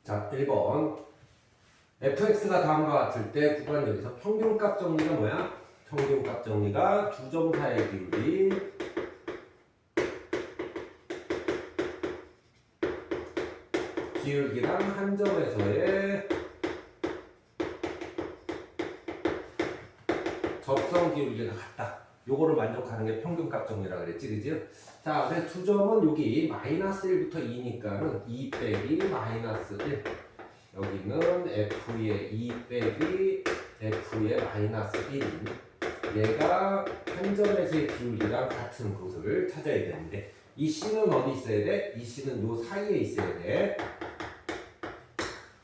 자, 1번. fx가 다음과 같을 때 구간 여기서 평균값 정리가 뭐야? 평균값 정리가 두 점 사이의 기울기 기울기랑 한 점에서의 접성 기울기가 같다. 요거를 만족하는 게 평균값 정리라 그랬지, 그지? 자, 그래서 두 점은 여기 마이너스 1부터 2니까는 2 빼기 마이너스 1. 여기는 f의 2 빼기 f의 마이너스 1인 얘가 한 점에서의 기울기랑 같은 곳을 찾아야 되는데 이 c는 어디 있어야 돼? 이 c는 요 사이에 있어야 돼.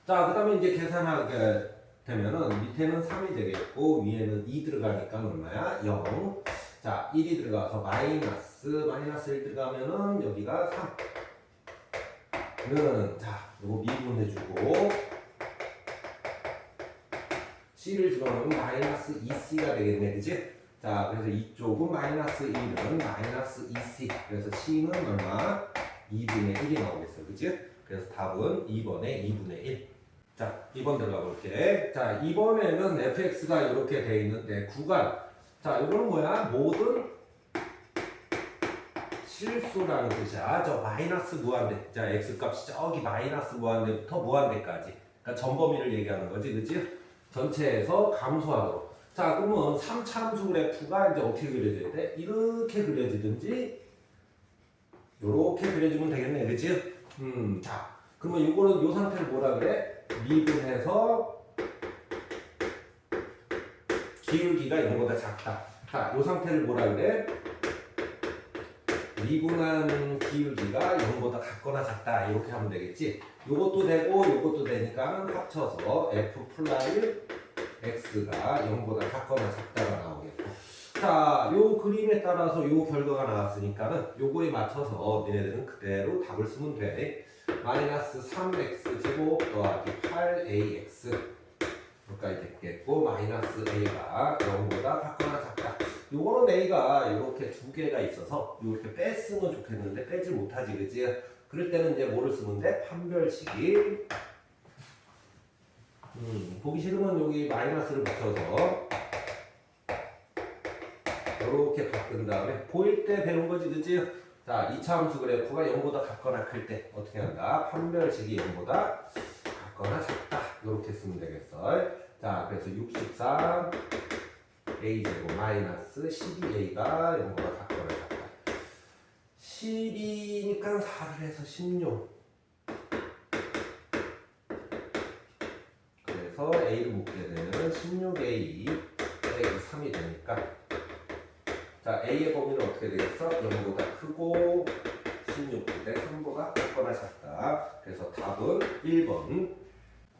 자, 그 다음에 이제 계산하게 되면은 밑에는 3이 되겠고 위에는 2 들어가니까 얼마야? 0. 자, 1이 들어가서 마이너스 1 들어가면은 여기가 3는 자, 요거 미분해주고 c를 집어넣으면 마이너스 2c가 되겠네, 그치? 자, 그래서 이쪽은 마이너스 1은 마이너스 2c. 그래서 c는 얼마? 2분의 1이 나오겠어, 그치? 그래서 답은 2번에 2분의 1. 자, 2번 들어가 볼게. 자, 이번에는 fx가 이렇게 돼 있는데 구간. 자, 이거는 뭐야? 모든 실수라는 뜻이야. 저 마이너스 무한대. 자, x값이 저기 마이너스 무한대부터 무한대까지. 그러니까 전범위를 얘기하는 거지, 그치? 전체에서 감소하도록. 자, 그러면 3차함수 그래프가 이제 어떻게 그려져야 돼? 이렇게 그려지든지 이렇게 그려지면 되겠네, 그치? 자, 그러면 이거는 이 상태를 뭐라 그래? 미분해서 기울기가 0보다 작다. 자, 이 상태를 뭐라 그래? 미분한 기울기가 0보다 같거나 작다. 이렇게 하면 되겠지. 요것도 되고 요것도 되니까 합쳐서 f 플라이 x가 0보다 같거나 작다가 나오겠고. 자, 요 그림에 따라서 요 결과가 나왔으니까는 요거에 맞춰서 너네들은 그대로 답을 쓰면 돼. 마이너스 3x 제곱 더하기 8ax 여기까지 됐겠고 마이너스 a가 0보다 같거나 작다. 요거는 a가 이렇게 두 개가 있어서 이렇게 뺐으면 좋겠는데 빼지 못하지, 그지? 그럴 때는 이제 뭐를 쓰면 돼? 판별식이 보기 싫으면 여기 마이너스를 붙여서 이렇게 바꾼 다음에 보일 때 배운 거지, 그지? 자, 2차 함수 그래프가 0보다 같거나 클 때 어떻게 한다? 판별식이 0보다 같거나 작다. 이렇게 쓰면 되겠어. 자, 그래서 63 a제곱 마이너스 12a가 0보다 같거나 작다. 12니까 4를 해서 16. 그래서 a를 묶게 되면 16a 빼기 3이 되니까 자, a의 범위는 어떻게 되겠어? 0보다 크고 16인데 3보다 작거나 작다. 그래서 답은 1번.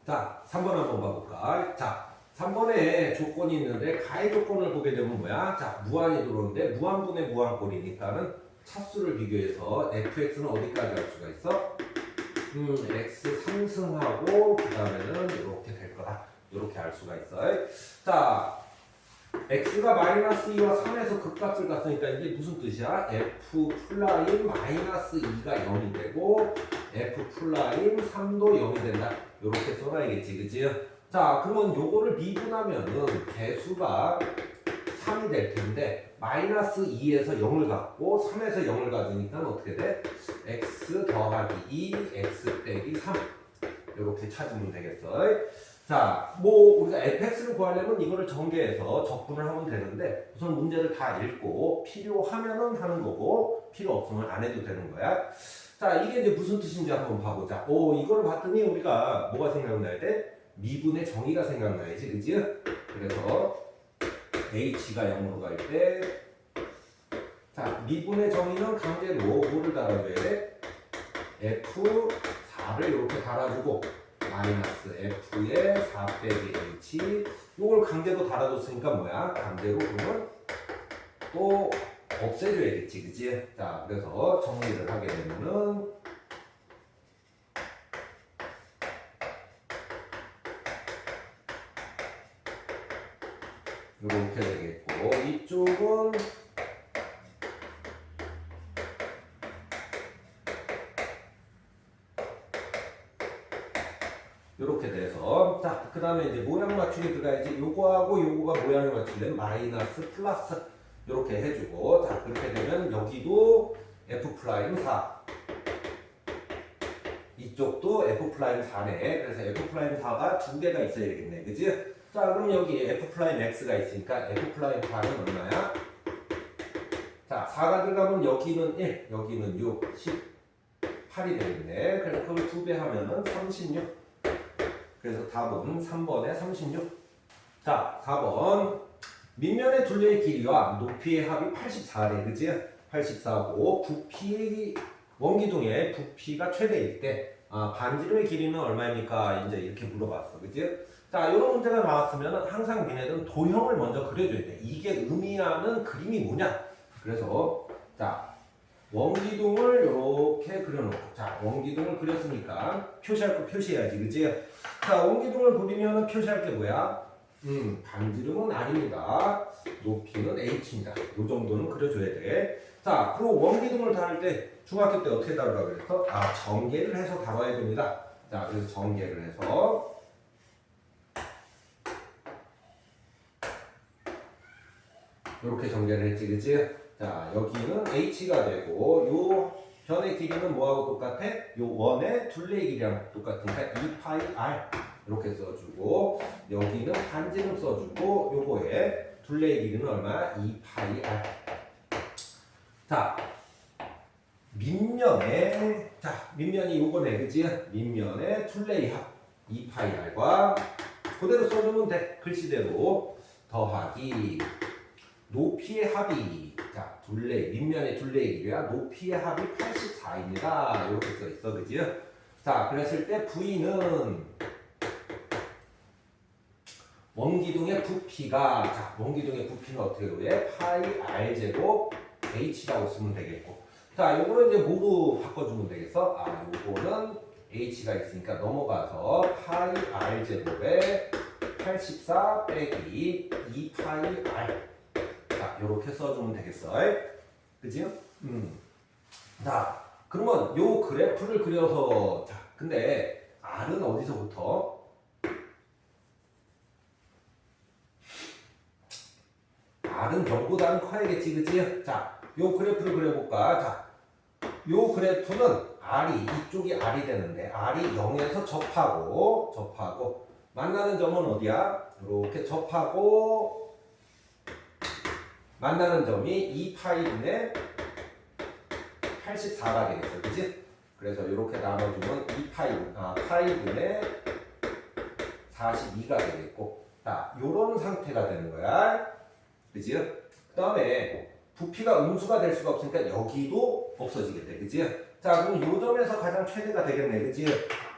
자, 3번 한번 봐볼까? 자, 3번에 조건이 있는데 가해 조건을 보게 되면 뭐야? 자, 무한이 들어오는데 무한분의 무한꼴이니까는 차수를 비교해서 fx는 어디까지 할 수가 있어? x 상승하고 그 다음에는 이렇게 될 거다. 이렇게 알 수가 있어. 자, x가 마이너스 2와 3에서 극값을 갔으니까 이게 무슨 뜻이야? f 플라임 마이너스 2가 0이 되고 f 플라임 3도 0이 된다. 이렇게 써놔야겠지, 그치? 자, 그러면 요거를 미분하면은 개수가 3이 될 텐데 마이너스 2에서 0을 갖고 3에서 0을 가지니까 어떻게 돼? x 더하기 2 x 빼기 3 이렇게 찾으면 되겠어. 자, 뭐 우리가 fx를 구하려면 이거를 전개해서 적분을 하면 되는데 우선 문제를 다 읽고 필요하면은 하는 거고 필요 없으면 안 해도 되는 거야. 자, 이게 이제 무슨 뜻인지 한번 봐보자. 오, 이거를 봤더니 우리가 뭐가 생각나야 돼? 미분의 정의가 생각나야지, 그지? 그래서 h가 0으로 갈 때 자, 미분의 정의는 강제로 뭐를 달아줘야 돼? f4를 이렇게 달아주고 마이너스 f의 4 빼기 h 요걸 강제로 달아줬으니까 뭐야? 강제로 그러면 또 없애줘야겠지, 그치? 자, 그래서 정리를 하게 되면은 이렇게 되겠고 이쪽은 이렇게 돼서 자, 그 다음에 이제 모양 맞추기 들어가야지. 요거하고 요거가 모양을 맞추려면 마이너스 플러스 이렇게 해주고 자, 그렇게 되면 여기도 F'4 이쪽도 F'4네. 그래서 F'4가 두 개가 있어야 되겠네. 그지? 자, 그럼 여기 F'X가 있으니까 F'4는 얼마야? 자, 4가 들어가면 여기는 1, 여기는 6, 18이 되겠네. 그래서 그걸 2배 하면은 36. 그래서 답은 3번에 36. 자, 4번. 밑면의 둘레의 길이와 높이의 합이 84래. 그지? 84고 부피의 원기둥의 부피가 최대일 때 반지름의 길이는 얼마입니까? 이제 이렇게 물어봤어. 그지? 자, 이런 문제가 나왔으면 항상 니네들은 도형을 먼저 그려줘야 돼. 이게 의미하는 그림이 뭐냐? 그래서 자, 원기둥을 이렇게 그려놓고 자, 원기둥을 그렸으니까 표시할 거 표시해야지. 그지? 자, 원기둥을 그리면 표시할 게 뭐야? 반지름은 R입니다. 높이는 H입니다. 요 정도는 그려줘야 돼. 자, 그리고 원기둥을 다룰 때 중학교 때 어떻게 다루라고 그랬어? 전개를 해서 다뤄야 됩니다. 자, 그래서 전개를 해서 이렇게 전개를 했지, 그지? 자, 여기는 H가 되고 요 변의 길이는 뭐하고 똑같아? 요 원의 둘레의 길이랑 똑같으니까 2πr 이렇게 써주고 여기는 반지름 써주고 요거에 둘레의 길이는 얼마야? 2πr. 자, 밑면이 요거네, 그지? 밑면의 둘레의 합 2πr과 그대로 써주면 돼. 글씨대로 더하기 높이의 합이 자, 밑면의 둘레의 길이야. 높이의 합이 84입니다. 이렇게 써 있어, 그지? 자, 그랬을 때 V는 원기둥의 부피가 자, 원기둥의 부피는 어떻게 해? 파이 r 제곱 h라고 쓰면 되겠고. 자, 요거는 이제 뭐로 바꿔주면 되겠어? 요거는 h가 있으니까 넘어가서 파이 r 제곱에 84 빼기 2파이 r 자, 요렇게 써주면 되겠어. 그지? 자, 그러면 요 그래프를 그려서 자, 근데 R은 어디서부터? R은 0보다는 커야겠지, 그지? 자, 요 그래프를 그려볼까? 자, 요 그래프는 이쪽이 R이 되는데, R이 0에서 접하고, 만나는 점은 어디야? 이렇게 접하고, 만나는 점이 2파이분의 84가 되겠어, 그지? 그래서 이렇게 나눠주면 파이분의 42가 되겠고, 자, 요런 상태가 되는 거야. 그지? 그 다음에 부피가 음수가 될 수가 없으니까 여기도 없어지겠대. 그지? 자, 그럼 요 점에서 가장 최대가 되겠네. 그지?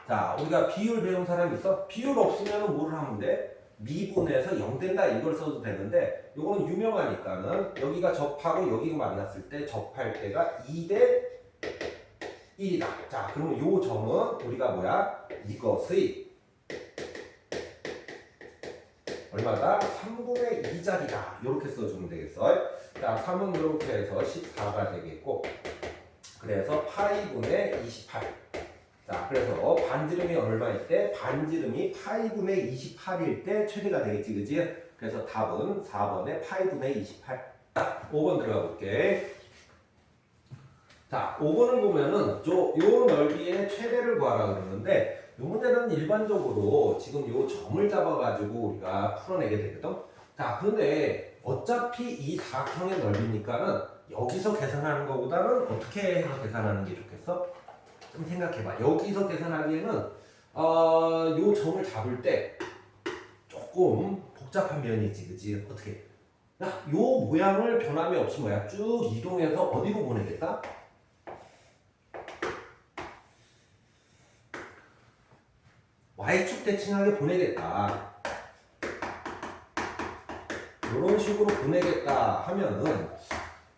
자, 우리가 비율 배운 사람 있어? 비율 없으면 뭘 하면 돼? 미분해서 0 된다 이걸 써도 되는데 요거는 유명하니까는 여기가 접하고 여기가 만났을 때 접할 때가 2대 1이다. 자, 그러면 요 점은 우리가 뭐야? 이것의 얼마다? 3분의 2짜리다. 이렇게 써주면 되겠어. 자, 3은 이렇게 해서 14가 되겠고, 그래서 파이분의 28. 자, 그래서 반지름이 얼마일 때? 반지름이 파이분의 28일 때 최대가 되겠지, 그지? 그래서 답은 4번에 파이분의 28. 자, 5번 들어가 볼게. 자, 5번을 보면은 요 넓이의 최대를 구하라 그러는데 이 문제는 일반적으로 지금 요 점을 잡아가지고 우리가 풀어내게 되거든. 자, 그런데 어차피 이 사각형의 넓이니까는 여기서 계산하는 것보다는 어떻게 해서 계산하는 게 좋겠어? 좀 생각해봐. 여기서 계산하기에는 요 점을 잡을 때 조금 복잡한 면이 있지, 그치? 어떻게? 야, 요 모양을 변함이 없이 뭐야? 쭉 이동해서 어디로 보내겠다? Y축 대칭하게 보내겠다. 이런 식으로 보내겠다 하면은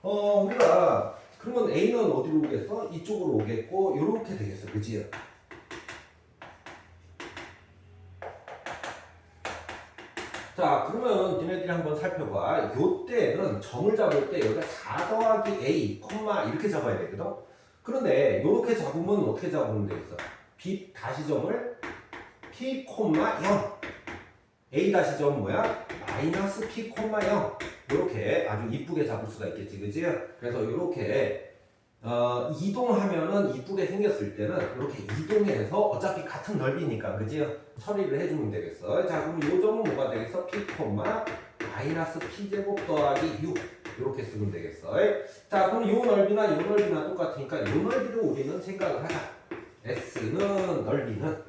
우리가 그러면 A는 어디로 오겠어? 이쪽으로 오겠고 이렇게 되겠어. 그치? 자, 그러면 니네들이 한번 살펴봐. 요때는 점을 잡을 때 여기가 4 더하기 A, 콤마 이렇게 잡아야 되거든? 그런데 이렇게 잡으면 어떻게 잡으면 되겠어? B 다시 점을 p, 0 a 다시 점 뭐야? 마이너스 p, 0 이렇게 아주 이쁘게 잡을 수가 있겠지, 그지? 그래서 이렇게 이동하면은 이쁘게 생겼을 때는 이렇게 이동해서 어차피 같은 넓이니까, 그지? 처리를 해주면 되겠어. 자, 그럼 요 점은 뭐가 되겠어? p, 마이너스 p제곱 더하기 6 이렇게 쓰면 되겠어. 자, 그럼 요 넓이나 요 넓이나 똑같으니까 요 넓이를 우리는 생각을 하자. s는 넓이는,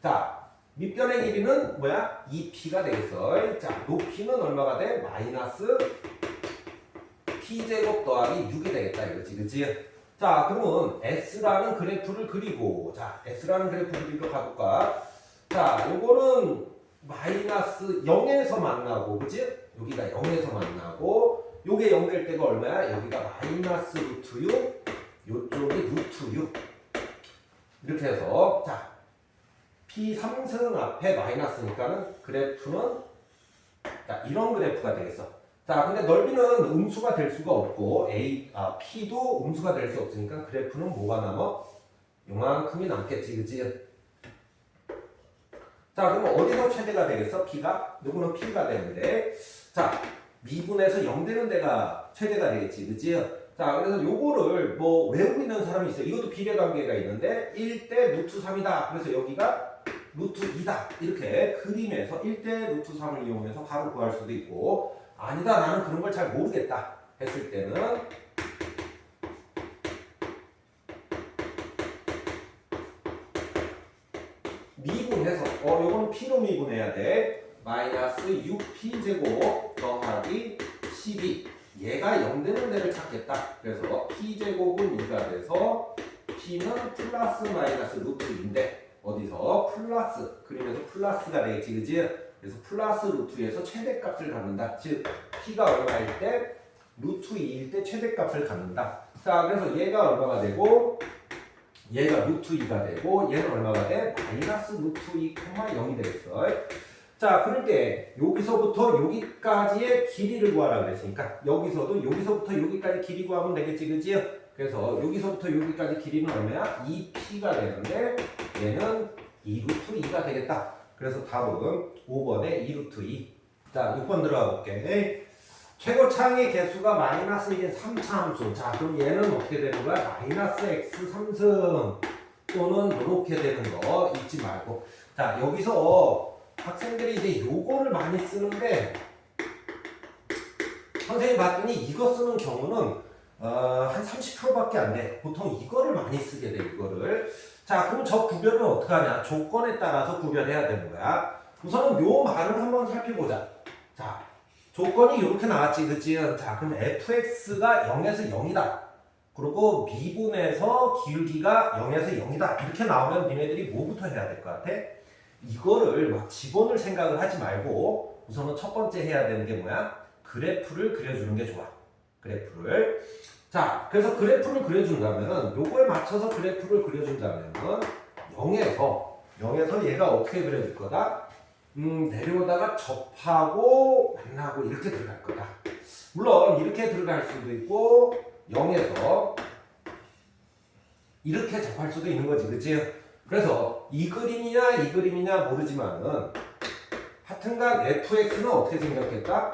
자, 밑변의 길이는 뭐야? 2p가 되겠어. 자, 높이는 얼마가 돼? 마이너스 p제곱 더하기 6이 되겠다 이거지, 그치? 자, 그러면 s라는 그래프를 그리고, 자, s라는 그래프를 그리러 가볼까? 자, 요거는 마이너스 0에서 만나고, 그치? 여기가 0에서 만나고, 요게 0 될 때가 얼마야? 여기가 마이너스 루트 6, 요쪽이 루트 6 이렇게 해서, 자, P3승 앞에 마이너스니까는 그래프는, 자, 이런 그래프가 되겠어. 자, 근데 넓이는 음수가 될 수가 없고 P도 음수가 될 수 없으니까 그래프는 뭐가 남아? 요만큼이 남겠지, 그치? 자, 그러면 어디서 최대가 되겠어? P가? 누구는 P가 되는데, 자, 미분에서 0 되는 데가 최대가 되겠지, 그치? 자, 그래서 요거를 뭐 외우고 있는 사람이 있어요. 이것도 비례관계가 있는데 1대 루트 3이다. 그래서 여기가 루트 2다. 이렇게 그림에서 1대 루트 3을 이용해서 바로 구할 수도 있고, 아니다, 나는 그런 걸 잘 모르겠다 했을 때는 미분해서, 요건 P로 미분해야 돼. 마이너스 6P제곱 더하기 12. 얘가 0 되는 데를 찾겠다. 그래서 P제곱은 2가 돼서 P는 플러스 마이너스 루트 2인데, 어디서? 플러스. 그림에서 플러스가 되겠지, 그지? 그래서 플러스 루트에서 최대값을 갖는다. 즉, P가 얼마일 때? 루트 2일 때 최대값을 갖는다. 자, 그래서 얘가 얼마가 되고, 얘가 루트 2가 되고, 얘는 얼마가 돼? 마이너스 루트 2, 0이 되겠어. 자, 그럴 때 여기서부터 여기까지의 길이를 구하라 그랬으니까 여기서부터 여기까지 길이 구하면 되겠지, 그지? 그래서 여기서부터 여기까지 길이는 얼마야? 2p가 되는데 얘는 2루트 2가 되겠다. 그래서 답은 5번에 2루트 2. 자, 6번 들어가 볼게. 최고차항의 개수가 마이너스 1인 3차 함수. 자, 그럼 얘는 어떻게 되는 거야? 마이너스 x 3승 또는 이렇게 되는 거 잊지 말고. 자, 여기서 학생들이 이제 요거를 많이 쓰는데, 선생님이 봤더니 이거 쓰는 경우는 한 30%밖에 안 돼. 보통 이거를 많이 쓰게 돼, 이거를. 자, 그럼 저 구별은 어떻게 하냐? 조건에 따라서 구별해야 되는 거야. 우선은 요 말을 한번 살펴보자. 자, 조건이 이렇게 나왔지, 그치? 자, 그럼 fx가 0에서 0이다. 그리고 미분에서 길기가 0에서 0이다. 이렇게 나오면 니네들이 뭐부터 해야 될 것 같아? 이거를 막 집어넣을 생각을 하지 말고 우선은 첫 번째 해야 되는 게 뭐야? 그래프를 그려주는 게 좋아. 그래프를. 자, 그래서 그래프를 그려준다면은, 요거에 맞춰서 그래프를 그려준다면은 0에서 얘가 어떻게 그려질 거다? 내려오다가 접하고 만나고 이렇게 들어갈 거다. 물론 이렇게 들어갈 수도 있고 0에서 이렇게 접할 수도 있는 거지, 그치? 그래서 이 그림이냐 모르지만은 하여튼간 fx는 어떻게 생각했다?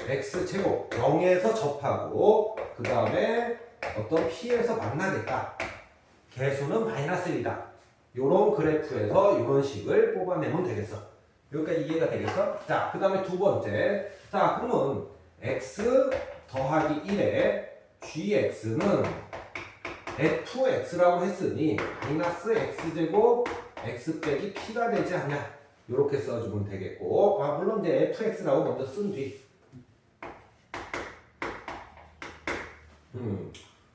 x제곱 0에서 접하고 그 다음에 어떤 p에서 만나겠다. 개수는 마이너스 1이다. 요런 그래프에서 이런 식을 뽑아내면 되겠어. 여기까지 이해가 되겠어? 자, 그 다음에 두 번째. 자, 그러면 x 더하기 1에 gx는 fx라고 했으니 마이너스 x제곱 x 빼기 p가 되지 않냐, 이렇게 써주면 되겠고, 물론 이제 fx라고 먼저 쓴 뒤,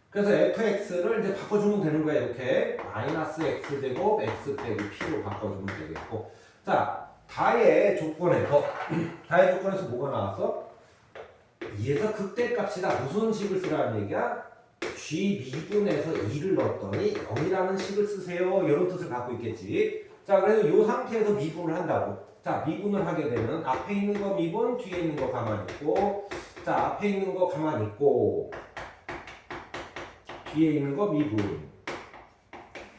그래서 fx를 이제 바꿔주면 되는 거야. 이렇게 마이너스 x제곱 x 빼기 p로 바꿔주면 되겠고, 자, 다의 조건에서 뭐가 나왔어? 2에서 극대값이다. 무슨 식을 쓰라는 얘기야? g 미분에서 2를 넣었더니 0이라는 식을 쓰세요. 이런 뜻을 갖고 있겠지. 자, 그래서 이 상태에서 미분을 한다고. 자, 미분을 하게 되면 앞에 있는 거 미분, 뒤에 있는 거 가만히 있고, 자, 앞에 있는 거 가만히 있고, 뒤에 있는 거 미분.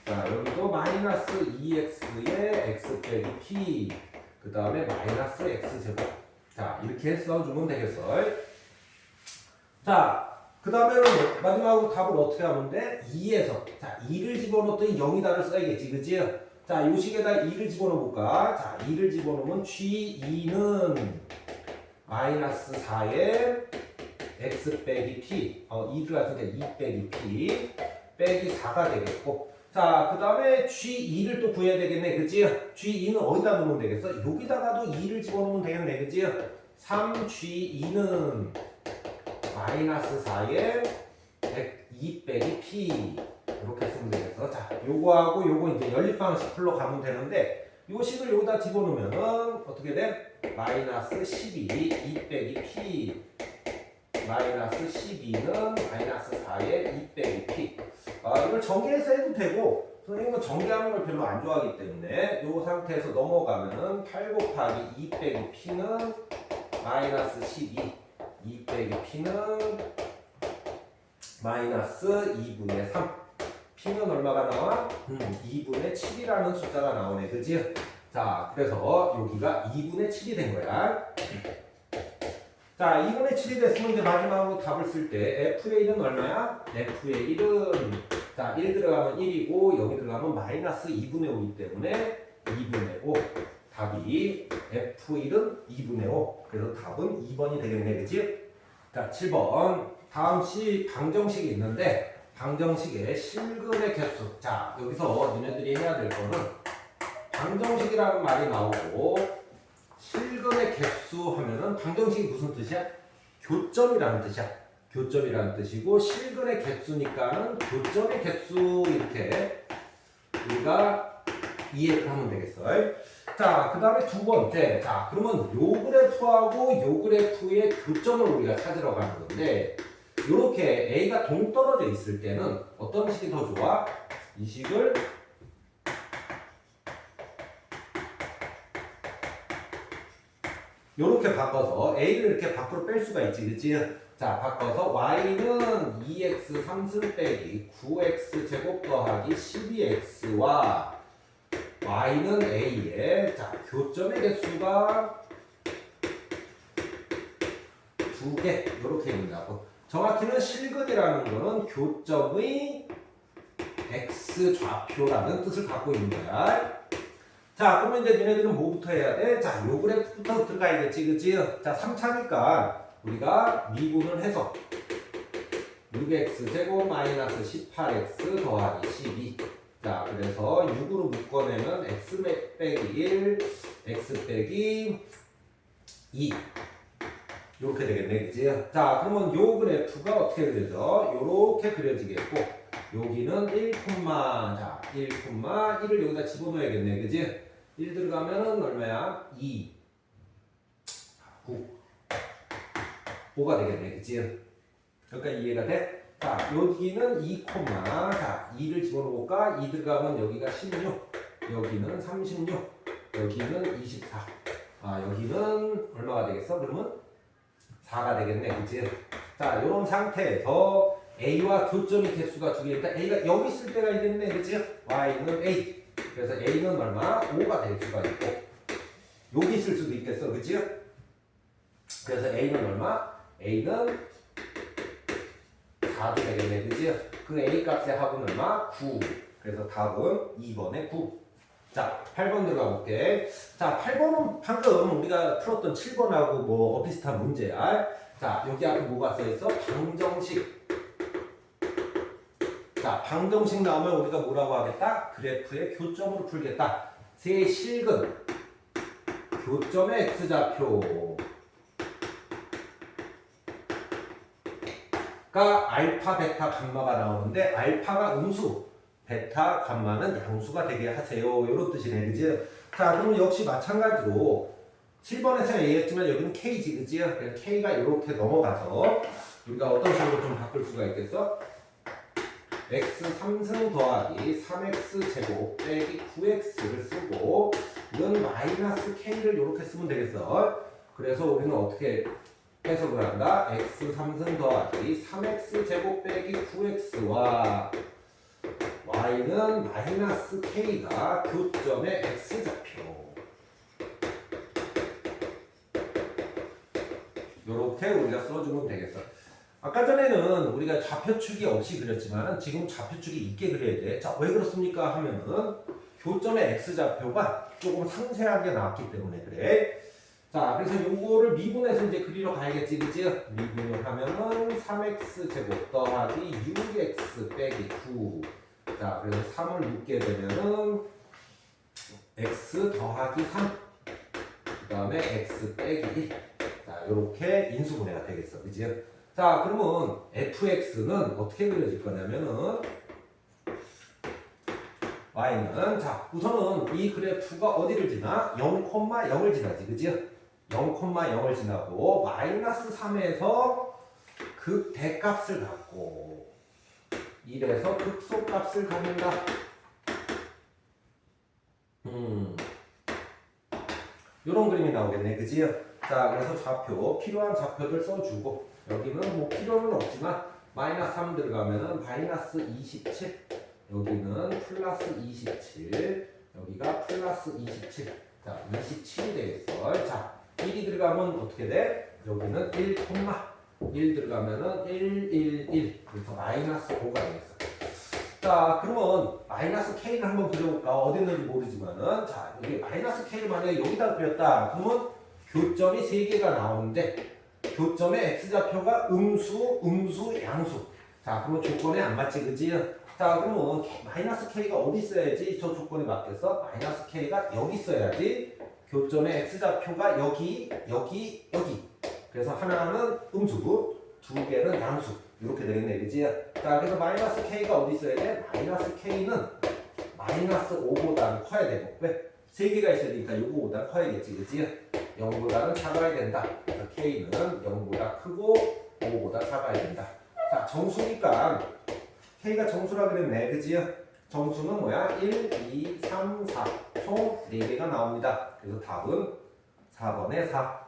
자, 여기도 마이너스 2x의 x 빼기 p 그 다음에 마이너스 x제곱. 자, 이렇게 써주면 되겠어. 자, 그 다음에는 마지막으로 답을 어떻게 하면 돼? 2에서 자 2를 집어넣었더니 0이다를 써야겠지, 그치? 자, 요 식에다 2를 집어넣어볼까? 자, 2를 집어넣으면 G2는 마이너스 4에 x 빼기 p 2 들어갔으니까 2 빼기 p 빼기 4가 되겠고, 자, 그 다음에 G2를 또 구해야 되겠네, 그치? G2는 어디다 넣으면 되겠어? 여기다가도 2를 집어넣으면 되겠네, 그치? 3G2는 마이너스 4에 2 빼기 p 이렇게 쓰면 되겠어. 자, 요거하고 요거 이제 연립방식 풀러 가면 되는데, 요 식을 여기다 집어넣으면은 어떻게 돼? 마이너스 12 2 빼기 p 마이너스 12는 마이너스 4에 2 빼기 p. 이걸 전개해서 해도 되고, 선생님은 전개하는 걸 별로 안 좋아하기 때문에 이 상태에서 넘어가면은 8 곱하기 2 빼기 p는 마이너스 12 2 빼기 p는 마이너스 2분의 3. p는 얼마가 나와? 2분의 7이라는 숫자가 나오네, 그지? 자, 그래서 여기가 2분의 7이 된 거야. 자, 2분의 7이 됐으면 이제 마지막으로 답을 쓸 때 f의 1은 얼마야? f의 1은 자, 1 들어가면 1이고 여기 들어가면 마이너스 2분의 5이기 때문에 2분의 5. 답이 f1은 2분의 5. 그래서 답은 2번이 되겠네, 그치? 자, 7번. 다음 시 방정식이 있는데 방정식의 실근의 개수. 자, 여기서 너네들이 해야 될 거는 방정식이라는 말이 나오고 실근의 개수 하면은 방정식이 무슨 뜻이야? 교점이라는 뜻이야. 교점이라는 뜻이고 실근의 개수니까는 교점의 개수 이렇게 우리가 이해를 하면 되겠어. 자, 그 다음에 두 번째. 자, 그러면 요 그래프하고 요 그래프의 교점을 우리가 찾으러 가는 건데, 요렇게 A가 동떨어져 있을 때는 어떤 식이 더 좋아? 이 식을 요렇게 바꿔서 A를 이렇게 밖으로 뺄 수가 있지, 그치? 자, 바꿔서 Y는 2x 3승 빼기 9x 제곱 더하기 12x와 Y는 A의 자, 교점의 개수가 2개 이렇게 된다고. 정확히는 실근이라는 거는 교점의 x 좌표라는 뜻을 갖고 있는 거야. 자, 그러면 이제 니네들은 뭐부터 해야 돼? 자, 요 그래프부터 들어가야겠지, 그치? 자, 3차니까 우리가 미분을 해서 6x제곱 마이너스 18x 더하기 12. 자, 그래서 6으로 묶어내면 x 빼기 1, x 빼기 2. 이렇게 되겠네, 그치? 자, 그러면 요 그래프가 어떻게 그려져? 요렇게 그려지겠고, 여기는 1, 자, 1,1을 여기다 집어넣어야겠네, 그치? 1 들어가면은 얼마야? 2, 9, 5가 되겠네, 그치? 그러니까 이해가 돼? 자, 여기는 2, 자, 2를 집어넣을까? 2 들어가면 여기가 16, 여기는 36, 여기는 24. 여기는 얼마가 되겠어? 그러면 4가 되겠네, 그치? 자, 요런 상태에서 A와 교점의 개수가 두 개니까 A가 여기 있을 때가 있겠네, 그치? Y는 A. 그래서 A는 얼마? 5가 될 수가 있고, 여기 있을 수도 있겠어, 그치? 그래서 A는 얼마? A는 4도 되겠네, 그치? 그 A 값의 합은 얼마? 9. 그래서 답은 2번에 9. 자, 8번 들어가 볼게. 자, 8번은 방금 우리가 풀었던 7번하고 뭐 비슷한 문제야. 자, 여기 앞에 뭐가 써있어? 방정식. 자, 방정식 나오면 우리가 뭐라고 하겠다? 그래프의 교점으로 풀겠다. 세 실근. 교점의 x좌표가 알파, 베타, 감마가 나오는데 알파가 음수, 베타, 감마는 양수가 되게 하세요. 이런 뜻이네, 그지? 자, 그러면 역시 마찬가지로 7번에서 얘기했지만 여기는 K지, 그지? 그래서 K가 이렇게 넘어가서 우리가 어떤 식으로 좀 바꿀 수가 있겠어? x 3승 더하기 3x 제곱 빼기 9x를 쓰고 이건 마이너스 K를 이렇게 쓰면 되겠어. 그래서 우리는 어떻게 해석을 한다? x 3승 더하기 3x 제곱 빼기 9x와 y는 마이너스 k가 교점의 x좌표. 요렇게 우리가 써주면 되겠어. 아까 전에는 우리가 좌표축이 없이 그렸지만 지금 좌표축이 있게 그려야 돼. 자, 왜 그렇습니까? 하면은 교점의 x좌표가 조금 상세하게 나왔기 때문에 그래. 자, 그래서 요거를 미분해서 이제 그리러 가야겠지, 그치? 미분을 하면은 3x 제곱 더하기 6x 빼기 9. 자, 그래서 3을 묶게 되면은 x 더하기 3. 그 다음에 x 빼기 1. 자, 요렇게 인수분해가 되겠어, 그치? 자, 그러면 fx는 어떻게 그려질 거냐면은 y는 자, 우선은 이 그래프가 어디를 지나? 0,0을 지나지, 그치? 0,0을 지나고 마이너스 3에서 극대값을 갖고 1에서 극소값을 갖는다. 요런 그림이 나오겠네, 그치? 자, 그래서 좌표, 필요한 좌표들 써주고 여기는 뭐 필요는 없지만 마이너스 3 들어가면은 마이너스 27, 여기는 플러스 27, 여기가 플러스 27. 자, 27이 되겠어. 자, 1이 들어가면 어떻게 돼? 여기는 1, 들어가면은 1. 그래서 마이너스 5가 되겠어. 자, 그러면 마이너스 k를 한번 그려볼까? 어디 있는지 모르지만은 자, 여기 마이너스 k를 만약에 여기다 그렸다. 그러면 교점이 3개가 나오는데 교점의 x좌표가 음수, 양수. 자, 그러면 조건에 안 맞지, 그지? 자, 그러면 마이너스 k가 어디 있어야지 저 조건에 맞겠어? 마이너스 k가 여기 있어야지. 교점의 x좌표가 여기. 그래서 하나는 음수, 2개는 양수. 이렇게 되겠네, 그지? 자, 그래서 마이너스 k가 어디 있어야 돼? 마이너스 k는 마이너스 5보다는 커야 되고. 왜? 3개가 있어야 되니까 요거보다 커야겠지, 그지? 0보다는 작아야 된다. 그래서 k는 0보다 크고 5보다 작아야 된다. 자, 정수니까 k가 정수라 그랬네, 그지? 정수는 뭐야? 1, 2, 3, 4. 총 4개가 나옵니다. 그래서 답은 4번에 4.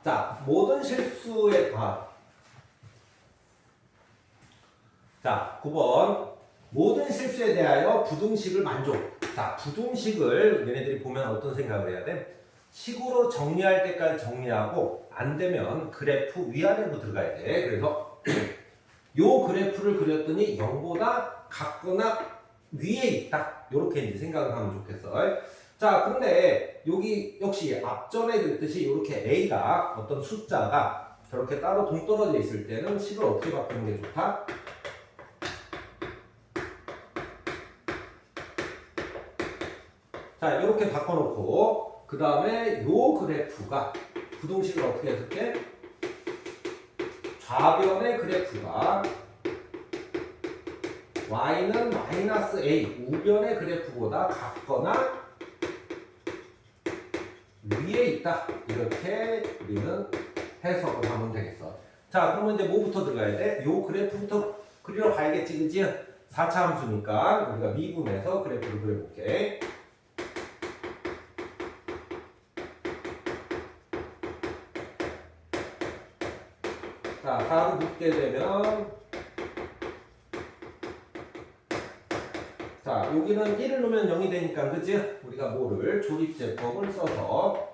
자, 모든 실수의 답. 자, 9번. 모든 실수에 대하여 부등식을 만족. 자, 부등식을 얘네들이 보면 어떤 생각을 해야 돼? 식으로 정리할 때까지 정리하고 안 되면 그래프 위아래로 들어가야 돼. 그래서 요 그래프를 그렸더니 0보다 같거나 위에 있다. 요렇게 이제 생각을 하면 좋겠어. 자, 근데 여기 역시 앞전에 그랬듯이 이렇게 A가 어떤 숫자가 저렇게 따로 동떨어져 있을 때는 식을 어떻게 바꾸는 게 좋다? 자, 이렇게 바꿔놓고 그 다음에 요 그래프가 부등식을 어떻게 해석해? 좌변의 그래프가 y는 마이너스 a, 우변의 그래프보다 같거나 위에 있다. 이렇게 우리는 해석을 하면 되겠어. 자, 그러면 이제 뭐부터 들어가야 돼? 요 그래프부터 그리러 가야겠지, 그지? 4차 함수니까 우리가 미분해서 그래프를 그려볼게. 자, 4를 묶게 되면 자, 여기는 1을 넣으면 0이 되니까, 그치? 우리가 뭐를 조립제법을 써서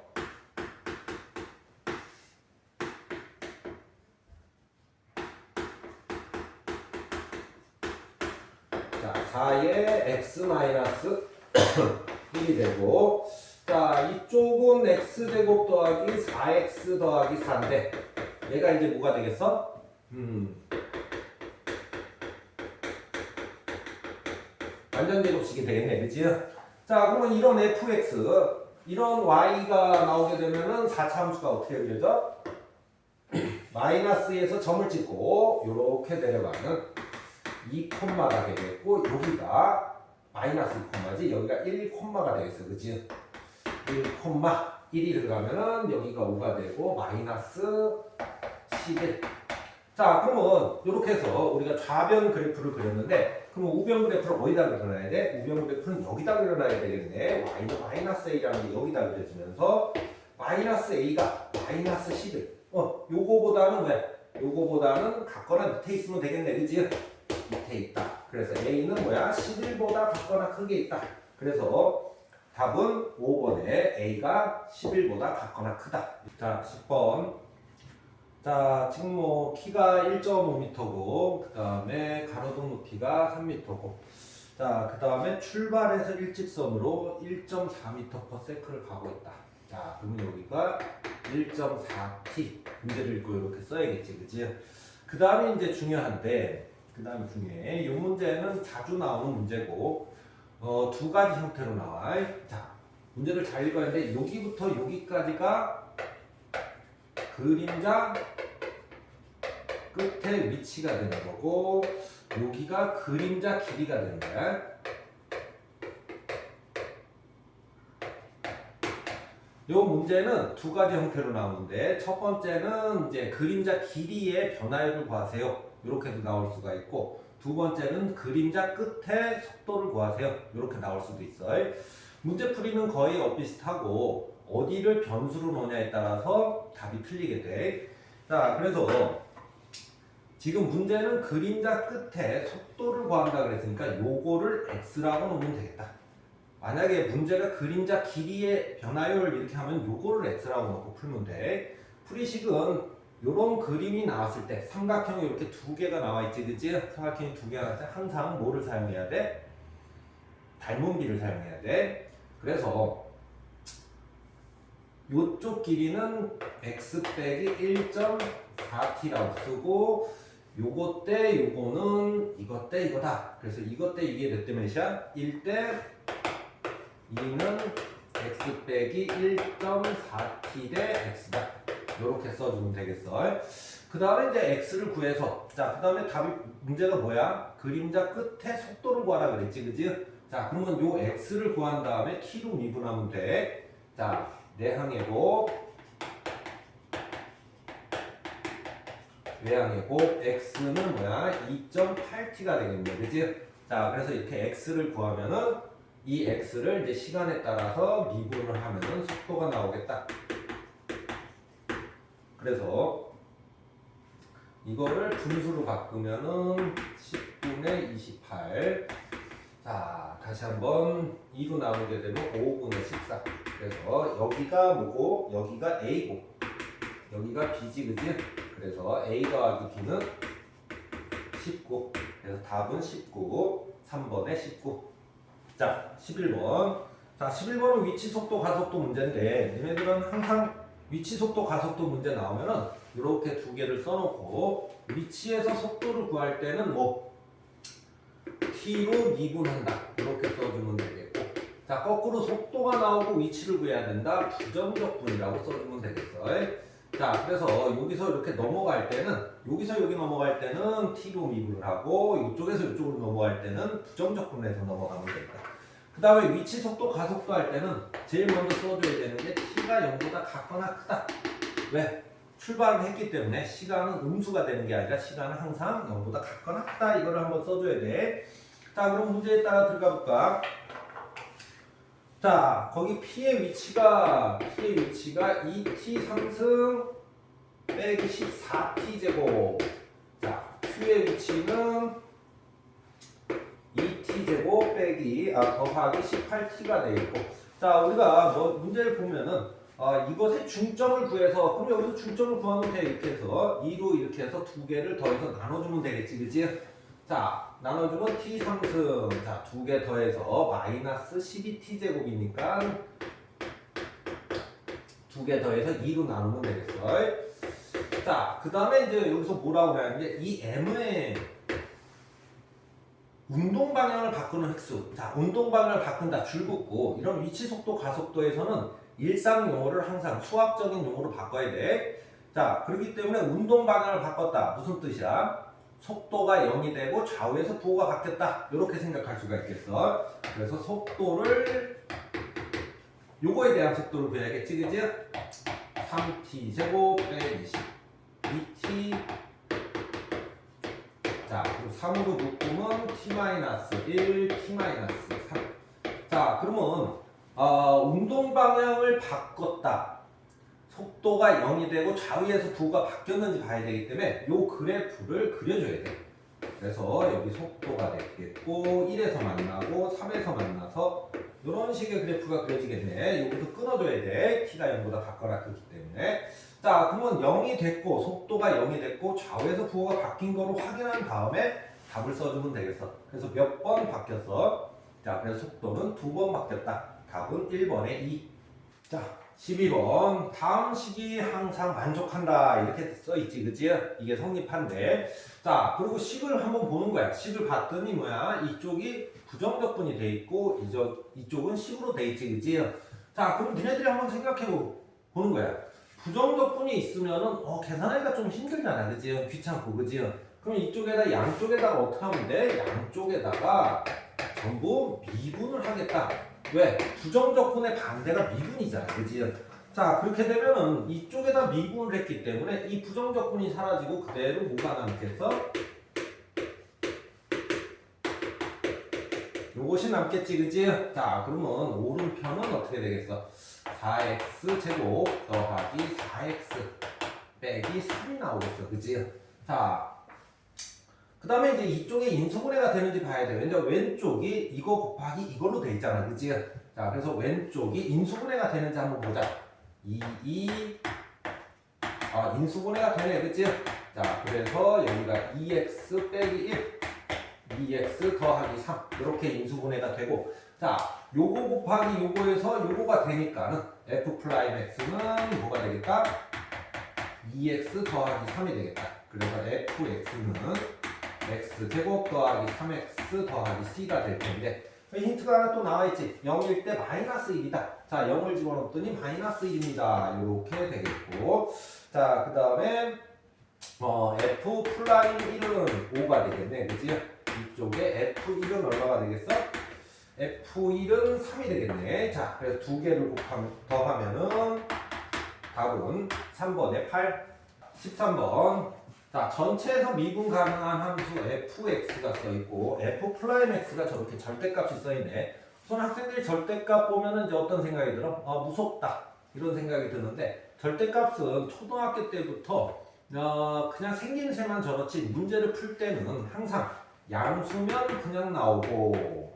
자, 4의 x 마이너스 1이 되고 자, 이쪽은 x제곱 더하기 4x 더하기 4인데 얘가 이제 뭐가 되겠어? 완전 제곱식이 되겠네, 그치? 자, 그러면 이런 fx, 이런 y가 나오게 되면은 4차 함수가 어떻게 그려져? 마이너스에서 점을 찍고 요렇게 내려가는 2콤마가 되겠고 여기가 마이너스 2콤마지 여기가 1콤마가 되겠어, 그치? 1콤마 1이 들어가면은 여기가 5가 되고 마이너스 11. 자, 그러면 이렇게 해서 우리가 좌변 그래프를 그렸는데 그러면 우변 그래프를 어디다 그려놔야 돼? 우변 그래프는 여기다 그려놔야 되겠네. y는 마이너스 a라는 게 여기다 그려지면서 마이너스 a가 마이너스 11. 요거보다는 왜? 요거보다는 같거나 밑에 있으면 되겠네, 그치? 밑에 있다. 그래서 A는 뭐야? 11보다 작거나 크게 있다. 그래서 답은 5번에 A가 11보다 작거나 크다. 자, 10번. 자, 지금 뭐 키가 1.5m고 그 다음에 가로등 높이가 3m고 자, 그 다음에 출발해서 일직선으로 1.4m/s를 가고 있다. 자, 그러면 여기가 1.4t 문제를 읽고 이렇게 써야겠지, 그지? 그 다음에 이제 중요한데, 그 다음에 중요해. 이 문제는 자주 나오는 문제고, 두 가지 형태로 나와. 자, 문제를 잘 읽어야 돼. 여기부터 여기까지가 그림자 끝에 위치가 되는 거고, 여기가 그림자 길이가 되는 거야. 이 문제는 두 가지 형태로 나오는데 첫 번째는 이제 그림자 길이의 변화율을 구하세요. 이렇게도 나올 수가 있고 두 번째는 그림자 끝에 속도를 구하세요. 이렇게 나올 수도 있어요. 문제풀이는 거의 엇비슷하고 어디를 변수로 놓냐에 따라서 답이 틀리게 돼. 자, 그래서 지금 문제는 그림자 끝에 속도를 구한다 그랬으니까 요거를 x라고 놓으면 되겠다. 만약에 문제가 그림자 길이의 변화율 이렇게 하면 요거를 x라고 놓고 풀면 돼. 풀이식은 요런 그림이 나왔을 때 삼각형이 이렇게 두 개가 나와 있지, 그치? 삼각형이 두 개가 나왔을 때 항상 뭐를 사용해야 돼? 닮은비를 사용해야 돼. 그래서 요쪽 길이는 x 빼기 1.4t라고 쓰고 요거 때 요거는 이것 때 이거다. 그래서 이것 때 이게 몇 대 몇이야? 1대 2는 x 빼기 1.4t 대 x다. 이렇게 써주면 되겠어. 그 다음에 이제 x를 구해서 자, 그 다음에 답이 문제가 뭐야? 그림자 끝에 속도를 구하라 그랬지, 그지? 자, 그러면 요 x를 구한 다음에 t로 미분하면 돼. 자, 내항해고 외항해고 x는 뭐야? 2.8t가 되겠네, 그지? 자, 그래서 이렇게 x를 구하면은 이 x를 이제 시간에 따라서 미분을 하면은 속도가 나오겠다. 그래서 이거를 분수로 바꾸면은 10분의 28. 자, 다시 한번 2로 나누게 되면 5분의 14. 그래서 여기가 뭐고 여기가 a고 여기가 b지, 그지? 그래서 a 더하기 b는 19. 그래서 답은 19. 3번에 19. 자, 11번. 자, 11번은 위치, 속도, 가속도 문제인데 얘네들은 항상 위치, 속도, 가속도 문제 나오면은 이렇게 두 개를 써놓고 위치에서 속도를 구할 때는 뭐 t로 미분한다. 이렇게 써주면 되겠고 자, 거꾸로 속도가 나오고 위치를 구해야 된다. 부정적분이라고 써주면 되겠어. 자, 그래서 여기서 이렇게 넘어갈 때는 여기서 여기 넘어갈 때는 t로 미분을 하고 이쪽에서 이쪽으로 넘어갈 때는 부정적분에서 넘어가면 되겠다. 그 다음에 위치, 속도, 가속도 할 때는 제일 먼저 써줘야 되는 게 t가 0보다 같거나 크다. 왜? 출발을 했기 때문에 시간은 음수가 되는 게 아니라 시간은 항상 0보다 같거나 크다. 이거를 한번 써줘야 돼. 자, 그럼 문제에 따라 들어가 볼까? 자, 거기 P의 위치가 2t 상승 빼기 14t 제곱. 자, Q의 위치는 2t 제곱 빼기 더하기 18t가 되겠고. 자, 우리가 뭐 문제를 보면은 이것의 중점을 구해서 그럼 여기서 중점을 구하면 돼. 이렇게 해서 2로 이렇게 해서 두 개를 더해서 나눠주면 되겠지, 그치? 자, 나눠주면 t 상승. 자, 두 개 더해서 마이너스 12t 제곱이니까 두 개 더해서 2로 나누면 되겠어. 자, 그 다음에 이제 여기서 뭐라고 하는 게 이 m의 운동 방향을 바꾸는 획수. 자, 운동 방향을 바꾼다, 줄긋고 이런 위치, 속도, 가속도에서는 일상 용어를 항상 수학적인 용어로 바꿔야 돼. 자, 그렇기 때문에 운동 방향을 바꿨다. 무슨 뜻이야? 속도가 0이 되고 좌우에서 부호가 바뀌었다. 이렇게 생각할 수가 있겠어. 그래서 속도를 요거에 대한 속도를 구해야겠지, 그지? 3t 제곱 빼기 2t. 자, 그럼 3으로 묶으면 t-1, t-3. 자, 그러면 운동 방향을 바꿨다. 속도가 0이 되고 좌우에서 부호가 바뀌었는지 봐야 되기 때문에 요 그래프를 그려줘야 돼. 그래서 여기 속도가 되겠고 1에서 만나고 3에서 만나서 이런 식의 그래프가 그려지겠네. 여기서 끊어줘야 돼. t가 0보다 같거나 크기 때문에. 자, 그러면 0이 됐고 속도가 0이 됐고 좌우에서 부호가 바뀐 거로 확인한 다음에 답을 써주면 되겠어. 그래서 몇 번 바뀌었어? 자, 그래서 속도는 2번 바뀌었다. 답은 1번에 2. 자, 12번. 다음 식이 항상 만족한다. 이렇게 써있지, 그치? 이게 성립한데. 자, 그리고 식을 한번 보는 거야. 식을 봤더니 뭐야? 이쪽이 부정적분이 돼 있고, 이쪽은 식으로 돼 있지, 그치? 자, 그럼 니네들이 한번 생각해 보는 거야. 부정적분이 있으면은, 계산하기가 좀 힘들잖아, 그치? 귀찮고, 그치? 그럼 이쪽에다, 양쪽에다가 어떻게 하면 돼? 양쪽에다가 전부 미분을 하겠다. 왜? 부정적분의 반대가 미분이잖아, 그지? 자, 그렇게 되면은 이쪽에다 미분을 했기 때문에 이 부정적분이 사라지고 그대로 뭐가 남겠어? 요것이 남겠지, 그지? 자, 그러면 오른편은 어떻게 되겠어? 4x 제곱 더하기 4x 빼기 3이 나오겠어, 그지? 자, 그 다음에 이제 이쪽에 인수분해가 되는지 봐야 돼. 왜냐면 왼쪽이 이거 곱하기 이걸로 돼 있잖아, 그치? 자, 그래서 왼쪽이 인수분해가 되는지 한번 보자. 인수분해가 되네, 그치? 자, 그래서 여기가 2x 빼기 1, 2x 더하기 3 이렇게 인수분해가 되고, 자, 요거 곱하기 요거에서 요거가 되니까는 f 프라임 x는 뭐가 되겠다? 2x 더하기 3이 되겠다. 그래서 fx는 x제곱 더하기 3x 더하기 c가 될 텐데 힌트가 하나 또 나와있지. 0일 때 마이너스 1이다. 자, 0을 집어넣었더니 마이너스 1입니다. 이렇게 되겠고, 자, 그 다음에 f 플라임 1은 5가 되겠네, 그치? 이쪽에 f1은 얼마가 되겠어? f1은 3이 되겠네. 자, 그래서 두 개를 더하면은 답은 3번에 8. 13번. 자, 전체에서 미분 가능한 함수 fx가 써있고 f 프라임 x가 저렇게 절대값이 써있네. 우선 학생들이 절대값 보면은 이제 어떤 생각이 들어? 무섭다 이런 생각이 드는데, 절대값은 초등학교 때부터 그냥 생김새만 저렇지 문제를 풀 때는 항상 양수면 그냥 나오고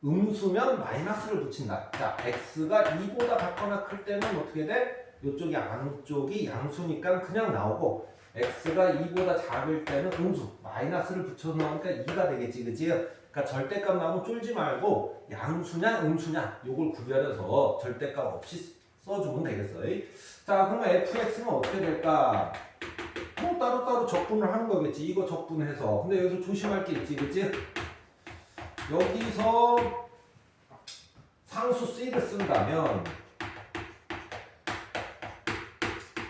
음수면 마이너스를 붙인다. 자, x가 2보다 같거나 클 때는 어떻게 돼? 이쪽이 안쪽이 양수니까 그냥 나오고, x가 2보다 작을 때는 음수 마이너스를 붙여서 나오니까 2가 되겠지, 그치? 그러니까 절대값 나오면 쫄지 말고 양수냐 음수냐 요걸 구별해서 절대값 없이 써주면 되겠어. 자, 그러면 fx는 어떻게 될까? 따로따로 적분을 하는 거겠지. 이거 적분해서. 근데 여기서 조심할 게 있지, 그치? 여기서 상수 c를 쓴다면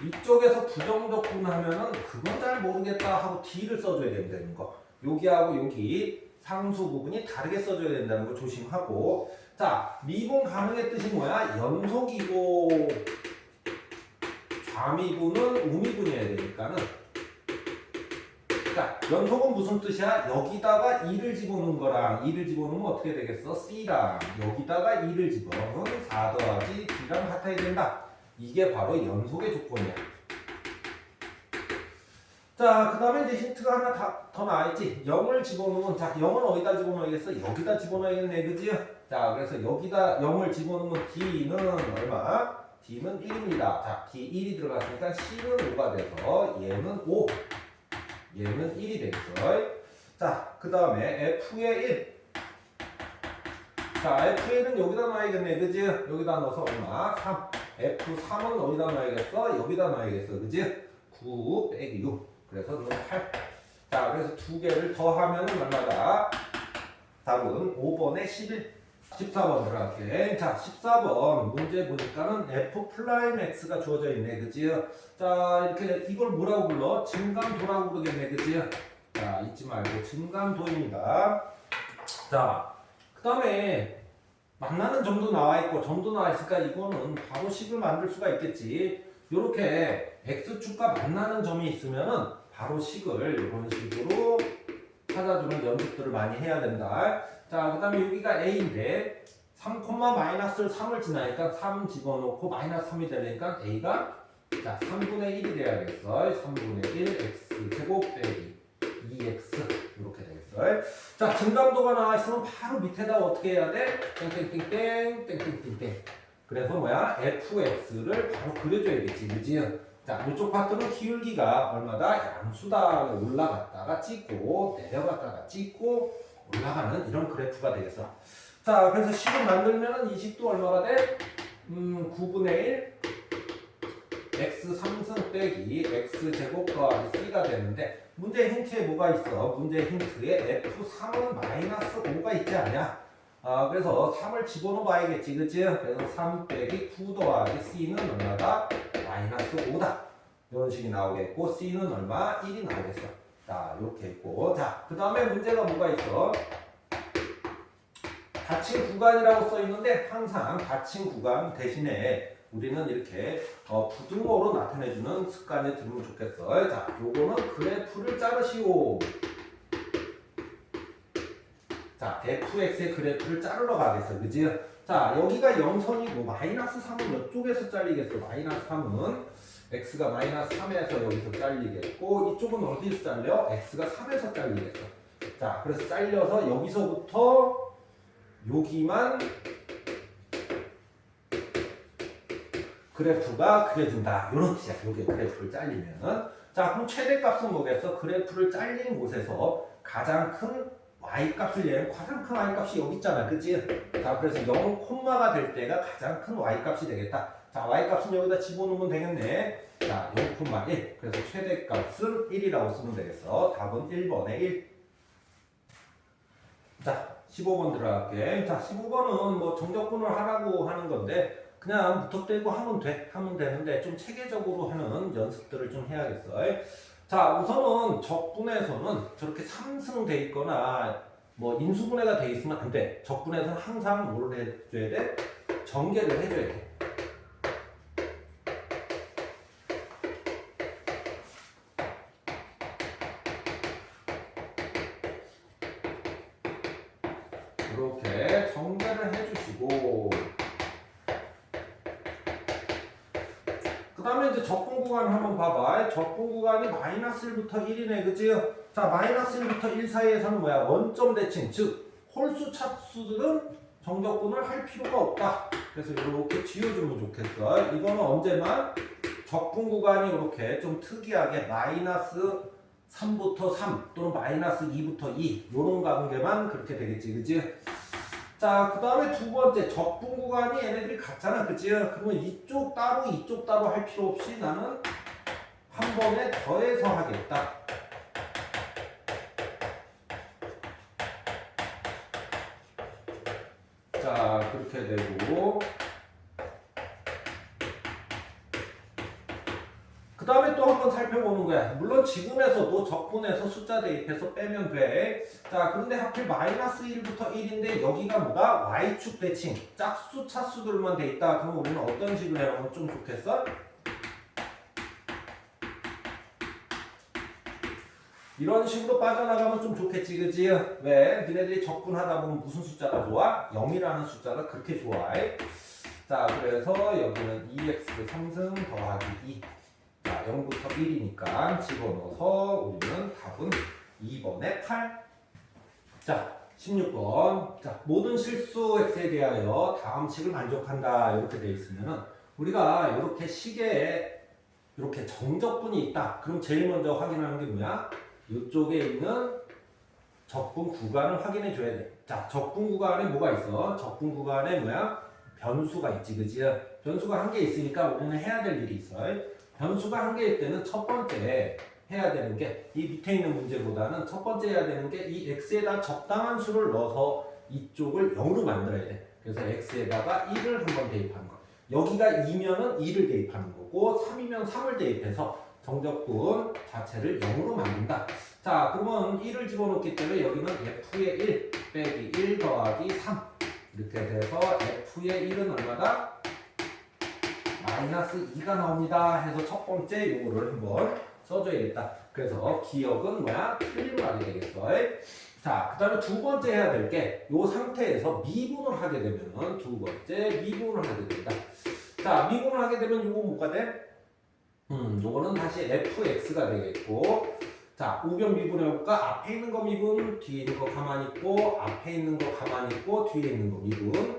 이쪽에서 부정적분하면은 그건 잘 모르겠다 하고 d를 써줘야 된다는 거. 여기하고 여기 상수 부분이 다르게 써줘야 된다는 거 조심하고. 자, 미분 가능의 뜻이 뭐야? 연속이고 좌미분은 우미분이어야 되니까는, 자, 연속은 무슨 뜻이야? 여기다가 2를 집어넣은 거랑 2를 집어넣으면 어떻게 되겠어? c랑 여기다가 2를 집어넣으면 4 더하기 d랑 같아야 된다. 이게 바로 연속의 조건이야. 자, 그 다음에 이제 힌트가 하나 더 나와있지. 0을 집어넣으면, 자, 0은 어디다 집어넣어야겠어? 여기다 집어넣어야겠네, 그지? 자, 그래서 여기다 0을 집어넣으면 d는 얼마? d는 1입니다. 자, d 1이 들어갔으니까 c는 5가 돼서 얘는 5, 얘는 1이 되겠어. 자, 그 다음에 f의 1. 자, f는 여기다 놔야겠네, 그지? 여기다 넣어서 얼마? 3. f3은 어디다 놔야겠어? 여기다 놔야겠어, 그지? 9 빼기 6. 그래서 는 8. 자, 그래서 두 개를 더하면 얼마다? 답은 5번에 11. 14번 들어갈게. 자, 14번 문제 보니까는 f 프라임 x가 주어져 있네, 그지? 자, 이렇게 이걸 뭐라고 불러? 증감도라고 부르겠네, 그지? 자, 잊지 말고 증감도입니다. 자, 그 다음에 만나는 점도 나와 있고 점도 나와 있으니까 이거는 바로 식을 만들 수가 있겠지. 요렇게 x축과 만나는 점이 있으면은 바로 식을 이런 식으로 찾아주는 연습들을 많이 해야 된다. 자, 그 다음에 여기가 a인데 3, 마이너스 3을 지나니까 3 집어넣고 마이너스 3이 되니까 a가 자, 3분의 1이 돼야겠어. 3분의 1 x제곱 빼기 2x 이렇게 되겠어. 자, 증감도가 나와 있으면 바로 밑에다 어떻게 해야 돼? 땡땡땡땡 땡땡땡땡. 그래서 뭐야? fx를 바로 그려줘야겠지, 그지? 자, 이쪽 파트는 기울기가 얼마다? 양수다. 올라갔다가 찍고 내려갔다가 찍고 올라가는 이런 그래프가 되겠어. 자, 그래서 식을 만들면은 이 식도 얼마가 돼? 9분의 1 x 3승 빼기 x 제곱 더하기 c가 되는데 문제 힌트에 뭐가 있어? 문제 힌트에 f3은 마이너스 5가 있지 않냐? 그래서 3을 집어넣어 봐야겠지, 그치? 그래서 3 빼기 9 더하기 c는 얼마다? 마이너스 5다. 이런 식이 나오겠고 c는 얼마? 1이 나오겠어. 자, 이렇게 있고, 자, 그 다음에 문제가 뭐가 있어? 닫힌 구간이라고 써 있는데 항상 닫힌 구간 대신에 우리는 이렇게 부등호로 나타내주는 습관이 들으면 좋겠어. 자, 요거는 그래프를 자르시오. 자, fx의 그래프를 자르러 가겠어, 그지? 자, 여기가 0선이고 마이너스 3은 이쪽에서 잘리겠어. 마이너스 3은 x가 마이너스 3에서 여기서 잘리겠고 이쪽은 어디서 잘려? x가 3에서 잘리겠어. 자, 그래서 잘려서 여기서부터 여기만 그래프가 그려진다. 이런 뜻이야. 여기 그래프를 잘리면은. 자, 그럼 최대값은 뭐겠어? 그래프를 잘린 곳에서 가장 큰 y값을 얘는 가장 큰 y값이 여기 있잖아. 그치? 자, 그래서 0, 콤마가 될 때가 가장 큰 y값이 되겠다. 자, y값은 여기다 집어넣으면 되겠네. 자, 0,1. 그래서 최대값은 1이라고 쓰면 되겠어. 답은 1번에 1. 자, 15번 들어갈게. 자, 15번은 뭐 정적분을 하라고 하는 건데 그냥 무턱대고 하면 되는데 좀 체계적으로 하는 연습들을 좀 해야겠어. 자, 우선은 적분에서는 저렇게 3승 돼 있거나 뭐 인수분해가 돼 있으면 안 돼. 적분에서는 항상 뭘 해줘야 돼? 전개를 해줘야 돼. 이렇게 전개를 해주시고 그 다음에 이제 적분 구간 한번 봐봐. 적분 구간이 마이너스 1부터 1이네, 그치? 자, 마이너스 1부터 1 사이에서는 뭐야? 원점 대칭, 즉 홀수 차수들은 정적분을 할 필요가 없다. 그래서 이렇게 지워주면 좋겠어. 이거는 언제만? 적분 구간이 이렇게 좀 특이하게 마이너스 3부터 3 또는 마이너스 2부터 2 이런 관계만 그렇게 되겠지, 그치? 자, 그 다음에 두 번째 적분 구간이 얘네들이 같잖아, 그치? 그러면 이쪽 따로 할 필요 없이 나는 한 번에 더해서 하겠다. 자, 그렇게 되고 그 다음에 또 한 번 살펴보는 거야. 물론 지금에서도 적분해서 숫자 대입해서 빼면 돼. 자, 그런데 하필 마이너스 1부터 1인데 여기가 뭐가? y축 대칭, 짝수 차수들만 돼 있다. 그럼 우리는 어떤 식으로 해보면 좀 좋겠어? 이런 식으로 빠져나가면 좀 좋겠지, 그치? 왜? 니네들이 적분하다 보면 무슨 숫자가 좋아? 0이라는 숫자가 그렇게 좋아해. 자, 그래서 여기는 2x 3승 더하기 2. 자, 0부터 1이니까 집어넣어서 우리는 답은 2번에 8. 자, 16번. 자, 모든 실수 x에 대하여 다음 식을 만족한다. 이렇게 되어 있으면은 우리가 이렇게 식에 이렇게 정적분이 있다. 그럼 제일 먼저 확인하는 게 뭐야? 이쪽에 있는 적분 구간을 확인해 줘야 돼. 자, 적분 구간에 뭐가 있어? 적분 구간에 뭐야? 변수가 있지, 그지? 변수가 한 개 있으니까 우리는 해야 될 일이 있어. 변수가 한 개일 때는 첫 번째 해야 되는 게 이 밑에 있는 문제보다는 첫 번째 해야 되는 게 이 x에다 적당한 수를 넣어서 이쪽을 0으로 만들어야 돼. 그래서 x에다가 1을 한번 대입하는 거. 여기가 2면은 2를 대입하는 거고 3이면 3을 대입해서 정적분 자체를 0으로 만든다. 자, 그러면 1을 집어넣기 때문에 여기는 f의 1 빼기 1 더하기 3 이렇게 돼서 f의 1은 얼마다? 마이너스 2가 나옵니다. 해서 첫 번째 요거를 한번 써줘야겠다. 그래서 기억은 뭐야? 틀림을 하게 되겠어. 자, 그 다음에 두 번째 해야 될 게 요 상태에서 미분을 하게 되면은 두 번째 미분을 하게 된다. 자, 미분을 하게 되면 요거 뭐가 돼? 요거는 다시 fx가 되겠고, 자, 우변 미분해볼까? 앞에 있는 거 미분, 뒤에 있는 거 가만히 있고, 앞에 있는 거 가만히 있고, 뒤에 있는 거 미분,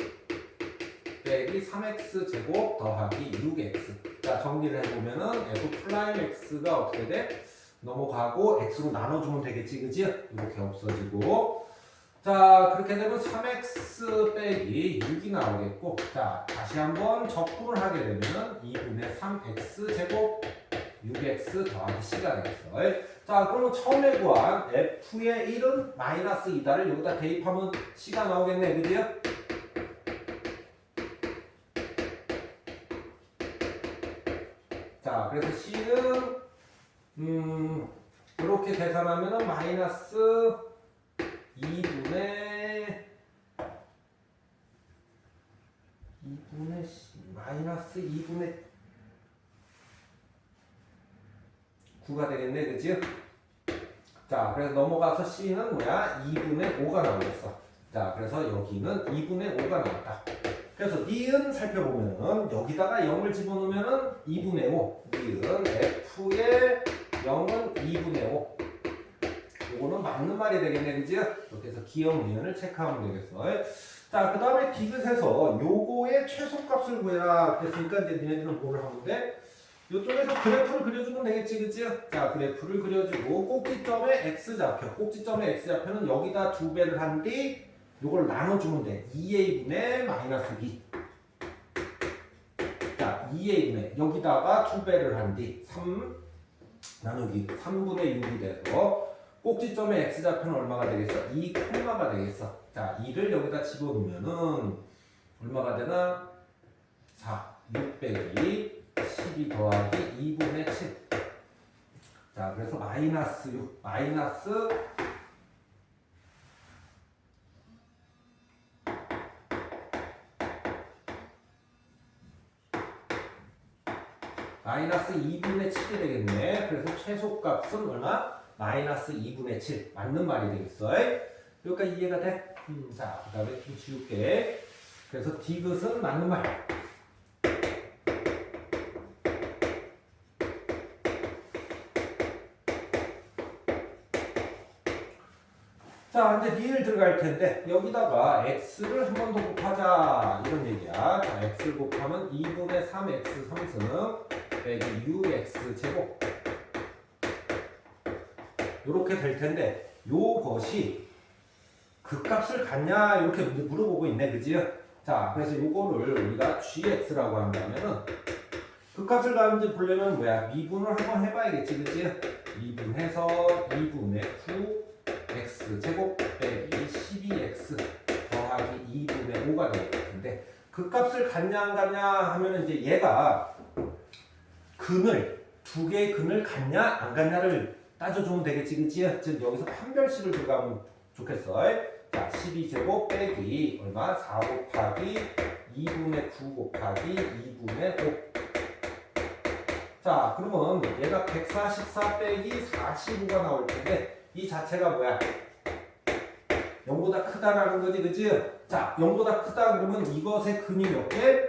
빼기 3x 제곱 더하기 6x. 자, 정리를 해보면은 f'x가 어떻게 돼? 넘어가고 x로 나눠주면 되겠지, 그지? 이렇게 없어지고. 자, 그렇게 되면 3x 빼기 6이 나오겠고, 자, 다시 한번 적분을 하게 되면 2분의 3x 제곱 6x 더하기 c가 되겠어. 자, 그러면 처음에 구한 f의 1은 마이너스 2다를 여기다 대입하면 c가 나오겠네, 그지요? 자, 그래서 c는 이렇게 계산하면은 마이너스 2분의 마이너스 2분의 9가 되겠네, 그치? 자, 그래서 넘어가서 C는 뭐야? 2분의 5가 나오겠어. 자, 그래서 여기는 2분의 5가 나왔다. 그래서 니은 살펴보면은 여기다가 0을 집어넣으면은 2분의 5. 니은 F의 0은 2분의 5. 요거는 맞는 말이 되겠네, 그지? 이렇게 해서 기억 니은을 체크하면 되겠어. 자, 그 다음에 디귿에서 요거의 최소값을 구해라. 그랬으니까 이제 니네들은 뭐를 하면 돼? 이쪽에서 그래프를 그려주면 되겠지, 그치? 자, 그래프를 그려주고 꼭지점에 x좌표, 꼭지점에 x좌표는 여기다 2배를 한 뒤 요걸 나눠주면 돼. 2a분의 마이너스 b. 자, 2a분의 여기다가 2배를 한 뒤 3 나누기 3분의 6이 돼서 꼭지점의 x좌표는 얼마가 되겠어? 2, 가 되겠어. 자, 2를 여기다 집어넣으면은 얼마가 되나? 4, 6 빼기 12 더하기 2분의 7. 자, 그래서 마이너스 6, 마이너스 2분의 7이 되겠네. 그래서 최소값은 얼마? 마이너스 2분의 7. 맞는 말이 되겠어. 여기까지 이해가 돼? 자, 그 다음에 좀 지울게. 그래서 디귿은 맞는 말. 자, 이제 니을 들어갈 텐데 여기다가 x를 한 번 더 곱하자 이런 얘기야. 자, x를 곱하면 2분의 3x 3승 빼기 6x 제곱 이렇게 될 텐데 요것이 극값을 갖냐 이렇게 물어보고 있네, 그지? 자, 그래서 요거를 우리가 gx라고 한다면은 극값을 가는지 보려면 뭐야? 미분을 한번 해봐야겠지, 그지? 미분해서 2분의 9 x 제곱 빼기 12x 더하기 2분의 5가 되겠는데 그 값을 갖냐 안 갖냐 하면은 이제 얘가 근을 두 개의 근을 갖냐 안 갖냐를 따져주면 되겠지, 그치? 즉 여기서 판별식을 들어가면 좋겠어. 자, 12제곱 빼기 얼마? 4 곱하기 2분의 9 곱하기 2분의 5. 자, 그러면 얘가 144 빼기 45가 나올 텐데 이 자체가 뭐야? 0보다 크다라는 거지, 그지? 자, 0보다 크다 그러면 이것의 근이 몇 개?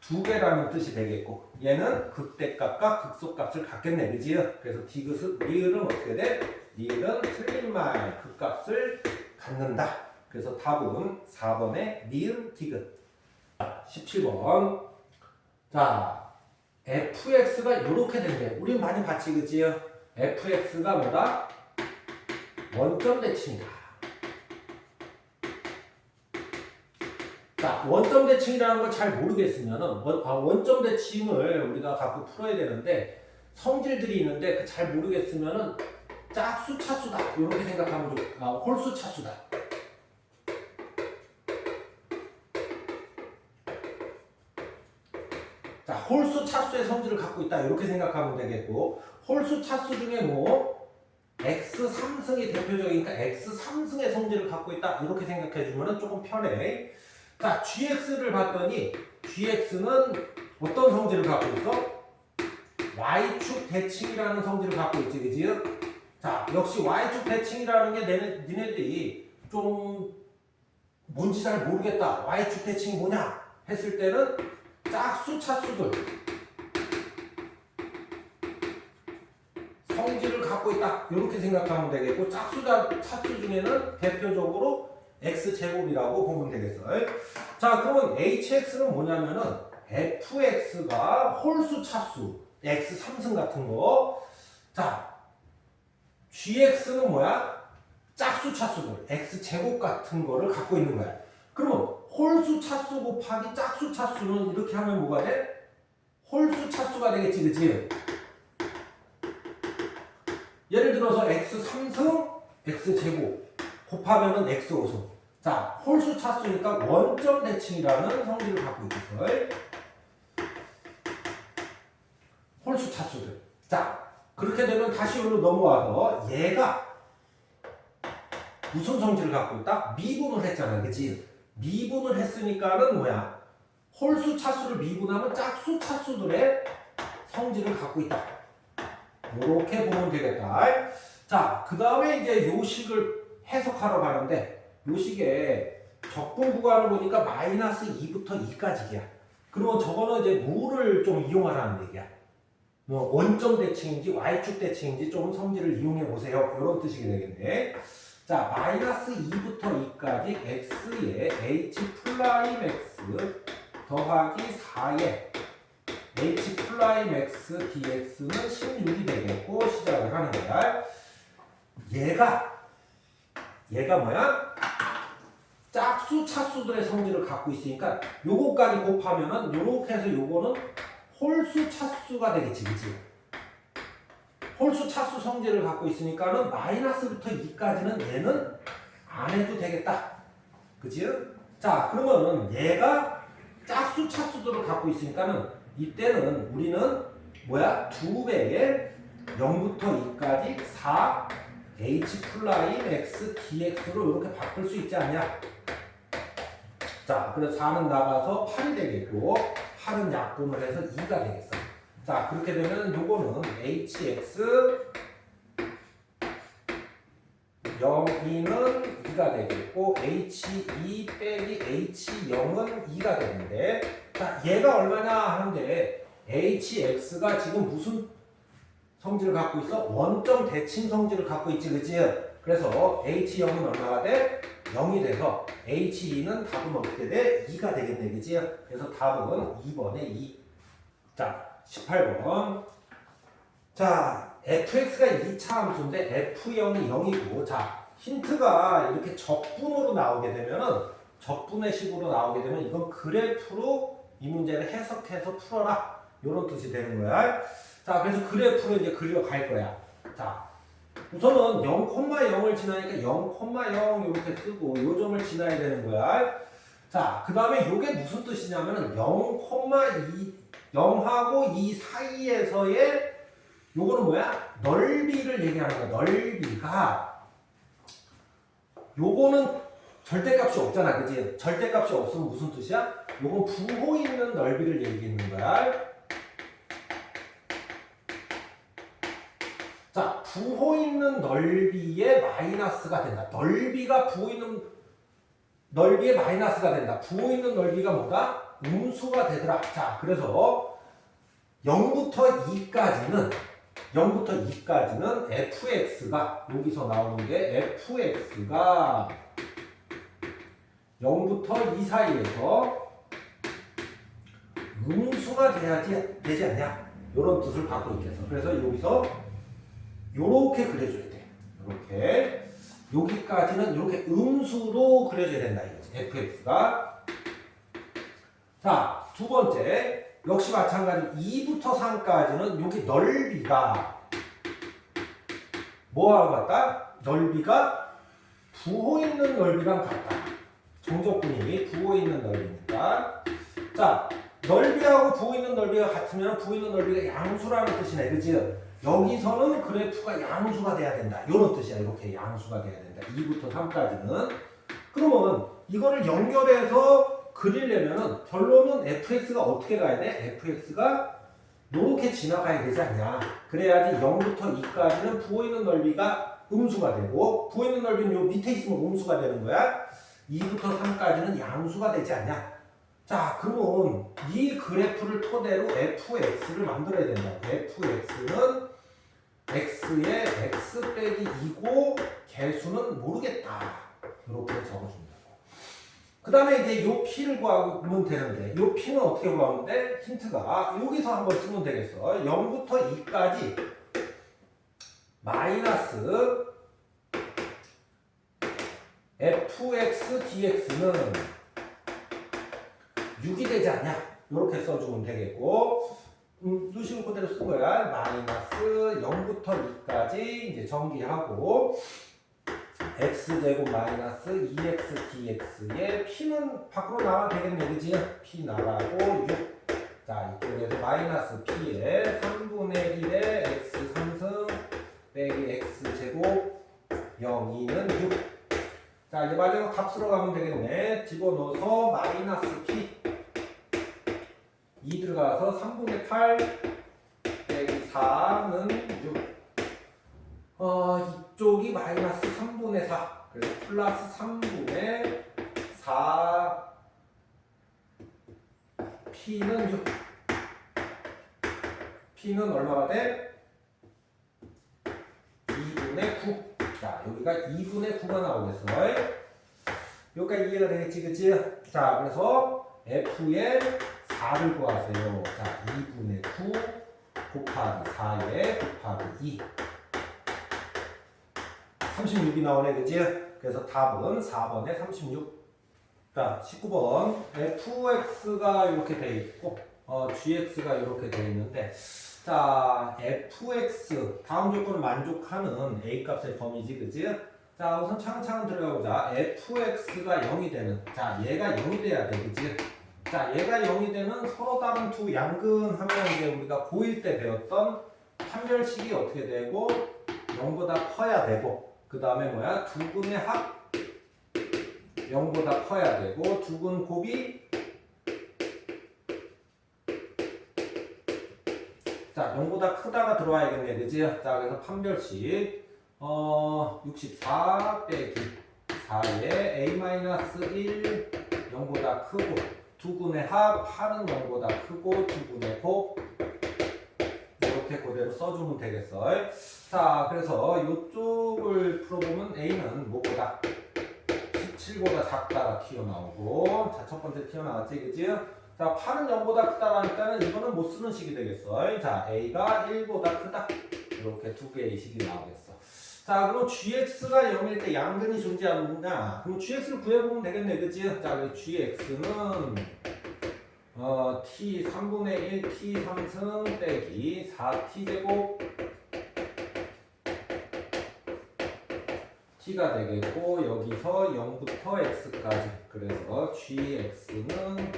2개라는 뜻이 되겠고 얘는 극대값과 극소값을 갖겠네, 그지? 그래서 디귿은, 니은은 어떻게 돼? 니은은 틀린 말, 극값을 갖는다. 그래서 답은 4번의 니은 디귿. 17번. 자, fx가 이렇게 된대. 우린 많이 봤지, 그지? fx가 뭐다? 원점 대칭이다. 자, 원점 대칭이라는 걸 잘 모르겠으면은 원점 대칭을 우리가 갖고 풀어야 되는데 성질들이 있는데 그 잘 모르겠으면은 짝수 차수다 이렇게 생각하면 홀수 차수다. 자, 홀수 차수의 성질을 갖고 있다 이렇게 생각하면 되겠고 홀수 차수 중에 뭐 x3승이 대표적이니까 x3승의 성질을 갖고 있다 이렇게 생각해주면 조금 편해. 자, gx를 봤더니 gx는 어떤 성질을 갖고 있어? y축 대칭이라는 성질을 갖고 있지, 그지? 자, 역시 y축 대칭이라는 게 니네들이 좀 뭔지 잘 모르겠다. y축 대칭이 뭐냐? 했을 때는 짝수 차수들 성질을 갖고 있다. 이렇게 생각하면 되겠고, 짝수 차수 중에는 대표적으로 x제곱이라고 보면 되겠어요. 자, 그러면 hx는 뭐냐면은 fx가 홀수 차수 x 3승 같은 거. 자, gx는 뭐야? 짝수 차수들 x제곱 같은 거를 갖고 있는 거야. 그러면 홀수 차수 곱하기 짝수 차수는 이렇게 하면 뭐가 돼? 홀수 차수가 되겠지, 그치? 예를 들어서 x 3승 x제곱 곱하면은 x 5승. 자, 홀수 차수니까 원점 대칭이라는 성질을 갖고 있겠어요. 홀수 차수들. 자, 그렇게 되면 다시 여기로 넘어와서 얘가 무슨 성질을 갖고 있다? 미분을 했잖아, 그치? 미분을 했으니까는 뭐야? 홀수 차수를 미분하면 짝수 차수들의 성질을 갖고 있다. 이렇게 보면 되겠다. 자, 그 다음에 이제 요식을 해석하러 가는데, 요식에 적분 구간을 보니까 마이너스 2부터 2까지야. 그러면 저거는 이제 뭐를 좀 이용하라는 얘기야. 뭐 원점 대칭인지 y축 대칭인지 좀 성질을 이용해 보세요. 이런 뜻이 되겠네. 자, 마이너스 2부터 2까지 x에 h 플라임 x 더하기 4에 h 플라임 x dx는 16이 되겠고 시작을 하는 거야. 얘가 뭐야? 짝수 차수들의 성질을 갖고 있으니까 요거까지 곱하면은 요렇게 해서 요거는 홀수 차수가 되겠지, 그치? 홀수 차수 성질을 갖고 있으니까는 마이너스부터 2까지는 얘는 안 해도 되겠다. 그치? 자, 그러면은 얘가 짝수 차수들을 갖고 있으니까는 이때는 우리는 뭐야? 2배의 0부터 2까지 4 h 플라임 x dx로 이렇게 바꿀 수 있지 않냐? 자, 그래서 4는 나가서 8이 되겠고 8은 약분을 해서 2가 되겠어. 자, 그렇게 되면 요거는 hx 0,2는 2가 되겠고 h2 빼기 h0은 2가 되는데, 자, 얘가 얼마냐 하는데 hx가 지금 무슨 성질을 갖고 있어? 원점 대칭 성질을 갖고 있지, 그치? 그래서 h0은 얼마가 돼? 0이 돼서 h2는 답은 어떻게 돼? 2가 되겠네, 그치? 그래서 답은 2번에 2. 자, 18번. 자, fx가 2차 함수인데 f0이 0이고, 자, 힌트가 이렇게 적분으로 나오게 되면은, 적분의 식으로 나오게 되면 이건 그래프로 이 문제를 해석해서 풀어라. 이런 뜻이 되는 거야. 자, 그래서 그래프로 이제 그려갈 거야. 자, 우선은 0,0을 지나니까 0,0 이렇게 쓰고 요 점을 지나야 되는 거야. 자, 그 다음에 요게 무슨 뜻이냐면은 0,2 0하고 2 사이에서의 요거는 뭐야? 넓이를 얘기하는 거야. 넓이가 요거는 절대값이 없잖아, 그치? 절대값이 없으면 무슨 뜻이야? 요건 부호 있는 넓이를 얘기하는 거야. 자, 부호 있는 넓이에 마이너스가 된다. 넓이가 부호 있는 넓이에 마이너스가 된다. 부호 있는 넓이가 뭐가? 음수가 되더라. 자, 그래서 0부터 2까지는 fx가 여기서 나오는 게 fx가 0부터 2 사이에서 음수가 되지 않냐? 이런 뜻을 갖고 있겠어. 그래서 여기서 요렇게 그려줘야 돼. 요렇게. 여기까지는 이렇게 음수로 그려줘야 된다, 이거지. fx가. 자, 두 번째. 역시 마찬가지 2부터 3까지는 여기 넓이가 뭐하고 같다? 넓이가 부호 있는 넓이랑 같다. 정적분이 부호 있는 넓이니까. 자, 넓이하고 부호 있는 넓이가 같으면 부호 있는 넓이가 양수라는 뜻이네, 그치? 여기서는 그래프가 양수가 돼야 된다. 이런 뜻이야. 이렇게 양수가 돼야 된다. 2부터 3까지는. 그러면 이거를 연결해서 그리려면은 결론은 fx가 어떻게 가야 돼? fx가 이렇게 지나가야 되지 않냐. 그래야지 0부터 2까지는 부호 있는 넓이가 음수가 되고, 부호 있는 넓이는 요 밑에 있으면 음수가 되는 거야. 2부터 3까지는 양수가 되지 않냐. 자, 그러면 이 그래프를 토대로 fx를 만들어야 된다. fx는 x의 x 빼기 2고 개수는 모르겠다. 이렇게 적어준다고. 그 다음에 이제 요 p를 구하면 되는데 요 p는 어떻게 구하면 돼? 힌트가 여기서 한번 쓰면 되겠어. 0부터 2까지 마이너스 fx dx는 6이 되지 않냐? 이렇게 써주면 되겠고 루식을 그대로 쓴 거야. 마이너스 0부터 2까지 이제 정기하고 x제곱 마이너스 2x dx의 p는 밖으로 나와야 되겠네. 그지? p 나가고 6. 자, 이쪽에서 마이너스 p에 3분의 1에 x 3승 빼기 x제곱 0, 2는 6. 자, 이제 마지막 값으로 가면 되겠네. 집어넣어서 마이너스 p 2 들어가서 3분의 8 빼기 4는 6. 이쪽이 마이너스 3분의 4. 그래서 플러스 3분의 4 p는 6. p는 얼마가 돼? 2분의 9. 자, 여기가 2분의 9가 나오겠어. 여기까지 이해가 되겠지, 그치? 자, 그래서 f의 4를 구하세요. 자, 2분의 9 곱하기 4에 곱하기 2. 36이 나오네, 그치? 그래서 답은 4번에 36. 자, 19번. fx가 이렇게 돼 있고, gx가 이렇게 돼 있는데, 자, fx, 다음 조건을 만족하는 a 값의 범위지, 그치? 자, 우선 차근차근 들어가 보자. fx가 0이 되는, 자, 얘가 0이 돼야 돼, 그치? 자, 얘가 0이 되는 서로 다른 두 양근 하면 이제 우리가 고1 때 배웠던 판별식이 어떻게 되고, 0보다 커야 되고, 그 다음에 뭐야? 두근의 합 0보다 커야 되고 두근 곱이 자 0보다 크다가 들어와야겠네, 그지? 자, 그래서 판별식 64 빼기 4에 a-1 0보다 크고 두근의 합 8은 0보다 크고 두근의 곱 이렇게 그대로 써주면 되겠어. 자, 그래서 이쪽을 풀어보면 a는 뭐보다 17보다 작다가 튀어나오고, 자, 첫 번째 튀어나왔지, 그치? 자, 8은 0보다 크다라니까는 이거는 못 쓰는 식이 되겠어. 자, a가 1보다 크다. 이렇게 두 개의 식이 나오겠어. 자, 그럼 gx가 0일 때 양근이 존재하느냐? 그럼 gx를 구해보면 되겠네, 그치? 자, 그래서 gx는 t 3분의 1 t 3승 빼기 4t 제곱 t가 되겠고 여기서 0부터 x까지 그래서 gx는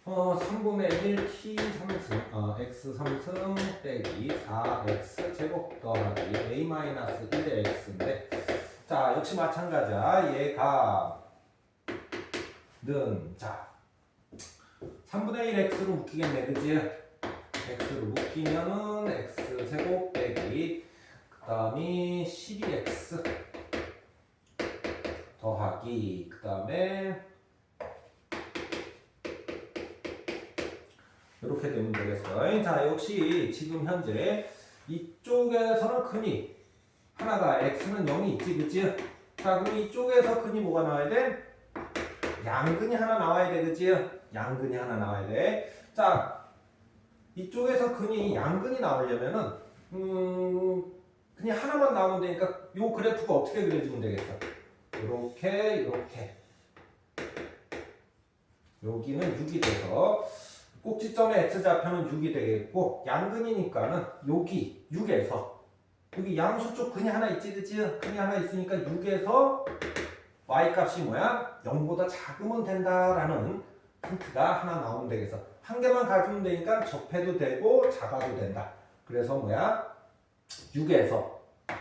3분의 1 t 3승 x 3승 빼기 4x 제곱 더하기 a-1의 x인데 자 역시 마찬가지야. 얘가 는 자 3분의 1 x로 묶이겠네, 그치? x로 묶이면은 x 제곱 빼기 그 다음이 12x 더하기 그 다음에 이렇게 되면 되겠어. 자, 역시 지금 현재 이쪽에서는 근이 하나가 x는 0이 있지, 그치? 자, 그럼 이쪽에서 근이 뭐가 나와야 돼? 양근이 하나 나와야 돼, 그치? 양근이 하나 나와야 돼. 자, 이쪽에서 근이 양근이 나오려면은 그냥 하나만 나오면 되니까 요 그래프가 어떻게 그려지면 되겠어? 이렇게 여기는 6이 돼서 꼭지점의 x좌표는 6이 되겠고 양근이니까는 여기 6에서 여기 양수 쪽 근이 하나 있지, 그치? 근이 하나 있으니까 6에서 y값이 뭐야? 0보다 작으면 된다라는 힌트가 하나 나오면 되겠어. 한 개만 가지면 되니까 접해도 되고 작아도 된다. 그래서 뭐야? 6에서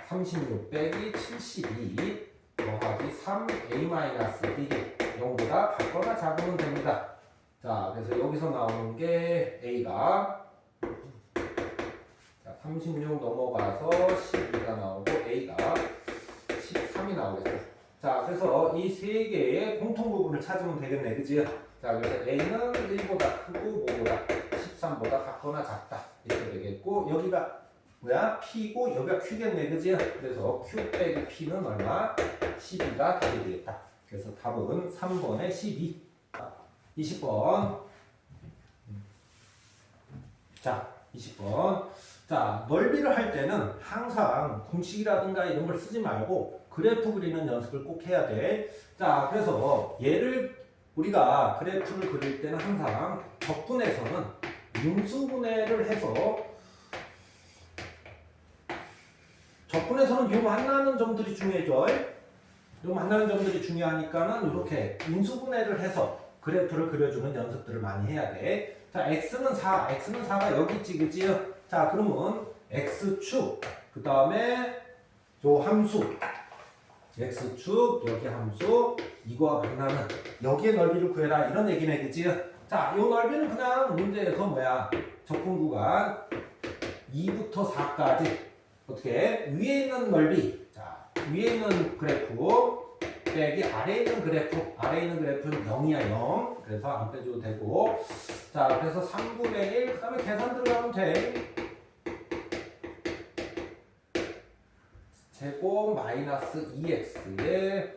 36 빼기 72 더하기 3a-1이 0보다 같거나 작으면 됩니다. 자, 그래서 여기서 나오는 게 a가 자, 36 넘어가서 12가 나오고 a가 13이 나오겠어. 자, 자, 그래서 이 세 개의 공통 부분을 찾으면 되겠네, 그지? 자, 그래서 A는 1보다 크고 뭐보다 13보다 같거나 작다 이렇게 되겠고, 여기가 뭐야? P고 여기가 Q겠네, 그지? 그래서 Q 빼기 P는 얼마? 12가 되게 되겠다. 그래서 답은 3번에 12. 20번. 자, 20번. 자, 넓이를 할 때는 항상 공식이라든가 이런 걸 쓰지 말고 그래프 그리는 연습을 꼭 해야 돼. 자, 그래서 얘를 우리가 그래프를 그릴 때는 항상 적분에서는 인수분해를 해서 적분에서는 요 만나는 점들이 중요해져. 요 만나는 점들이 중요하니까는 이렇게 인수분해를 해서 그래프를 그려주는 연습들을 많이 해야 돼. 자, x는 4, x는 4가 여기 있지, 그치? 자, 그러면 x축, 그 다음에 요 함수, x축, 여기 함수, 이거와 만나는 여기의 넓이를 구해라 이런 얘기네, 그치? 자, 요 넓이는 그냥 문제에서 뭐야? 적분 구간 2부터 4까지 어떻게? 위에 있는 넓이, 자, 위에 있는 그래프 빼기 아래에 있는 그래프, 아래에 있는 그래프는 0이야, 0. 그래서 안 빼줘도 되고. 자, 그래서 3분의 1, 그 다음에 계산 들어가면 돼. 제곱 마이너스 2x에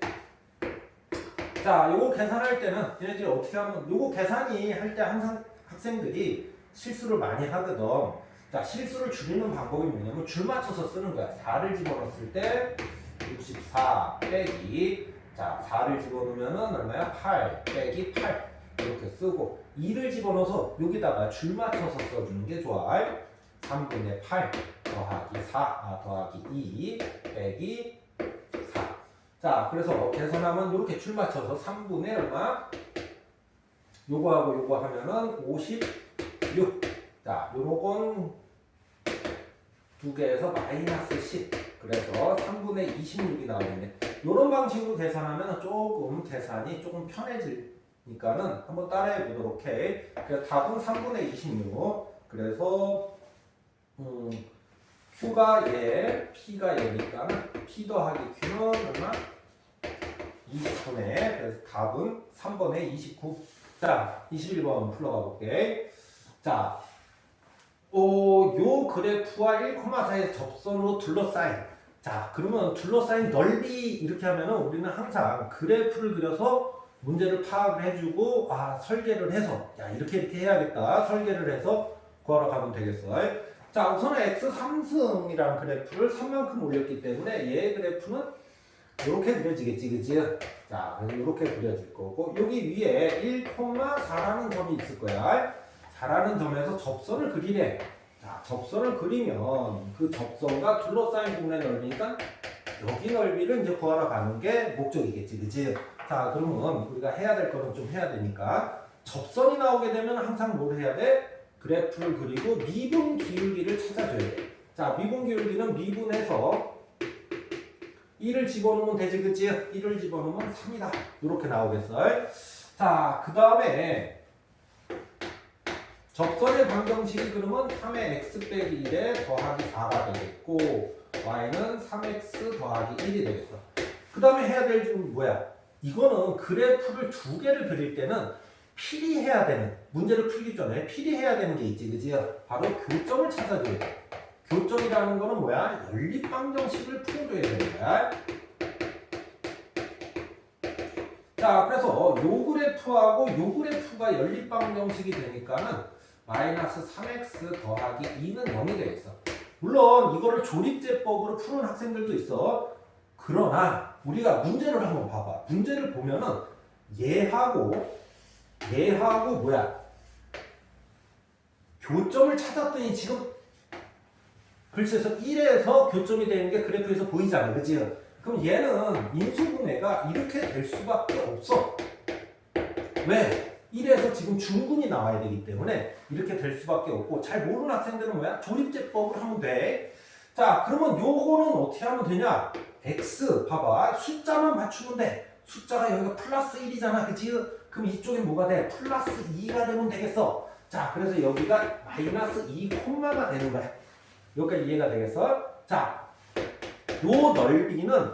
자, 요거 계산할 때는 얘네들이 어떻게 하면 요거 계산이 할 때 항상 학생들이 실수를 많이 하거든. 자, 실수를 줄이는 방법이 뭐냐면 줄 맞춰서 쓰는 거야. 4를 집어넣었을 때 64 빼기 자, 4를 집어넣으면은 얼마야? 8 빼기 8 이렇게 쓰고 2를 집어넣어서 여기다가 줄 맞춰서 써주는 게 좋아. 3분의 8 더하기 4 더하기 2 빼기 4. 자, 그래서 계산하면 이렇게 줄 맞춰서 3분의 얼마? 요거하고 요거 하면은 56. 자, 요건 두 개에서 마이너스 10. 그래서 3분의 26이 나오겠네. 요런 방식으로 계산하면 조금 계산이 조금 편해지니까는 한번 따라해 보도록 해. 그래서 답은 3분의 26. 그래서 Q가 얘, P가 얘니까 P 더하기 Q는 얼마? 20분의 그래서 답은 3번에 29. 자, 21번 풀러가 볼게. 자, 요 그래프와 1,4의 접선으로 둘러싸인 자, 그러면 둘러싸인 넓이 이렇게 하면은 우리는 항상 그래프를 그려서 문제를 파악을 해주고 설계를 해서 야 이렇게 해야겠다 설계를 해서 구하러 가면 되겠어. 자, 우선은 x 3승이라는 그래프를 3만큼 올렸기 때문에 얘의 그래프는 이렇게 그려지겠지, 그치? 자, 이렇게 그려질 거고 여기 위에 1,4라는 점이 있을 거야. 4라는 점에서 접선을 그리래. 자, 접선을 그리면 그 접선과 둘러싸인 부분의 넓이니까 여기 넓이를 이제 구하러 가는 게 목적이겠지, 그치? 자, 그러면 우리가 해야 될 거는 좀 해야 되니까 접선이 나오게 되면 항상 뭘 해야 돼? 그래프를 그리고 미분 기울기를 찾아줘야 돼. 자, 미분 기울기는 미분해서 1을 집어넣으면 되지, 그치? 1을 집어넣으면 3이다. 이렇게 나오겠어. 자, 그 다음에 접선의 방정식이 그러면 3의 x 빼기 1에 더하기 4가 되겠고 y는 3x 더하기 1이 되겠어. 그 다음에 해야 될 줄 뭐야? 이거는 그래프를 두 개를 그릴 때는 필히 해야 되는 문제를 풀기 전에 필히 해야 되는 게 있지, 그지? 바로 교점을 찾아줘야 돼. 교점이라는 거는 뭐야? 연립방정식을 풀어줘야 되는 거야. 자, 그래서 요 그래프하고 요 그래프가 연립방정식이 되니까는 마이너스 3x 더하기 2는 0이 되겠어. 물론 이거를 조립제법으로 푸는 학생들도 있어. 그러나 우리가 문제를 한번 봐봐. 문제를 보면은 얘하고 뭐야? 교점을 찾았더니 지금 글쎄서 1에서 교점이 되는 게 그래프에서 보이잖아, 그치? 그럼 얘는 인수분해가 이렇게 될 수밖에 없어. 왜? 1에서 지금 중근이 나와야 되기 때문에 이렇게 될 수밖에 없고 잘 모르는 학생들은 뭐야? 조립제법으로 하면 돼. 자, 그러면 요거는 어떻게 하면 되냐? x 봐봐. 숫자만 맞추면 돼. 숫자가 여기가 플러스 1이잖아, 그치? 그럼 이쪽에 뭐가 돼? 플러스 2가 되면 되겠어. 자, 그래서 여기가 마이너스 2 콤마가 되는 거야. 여기까지 이해가 되겠어? 자, 요 넓이는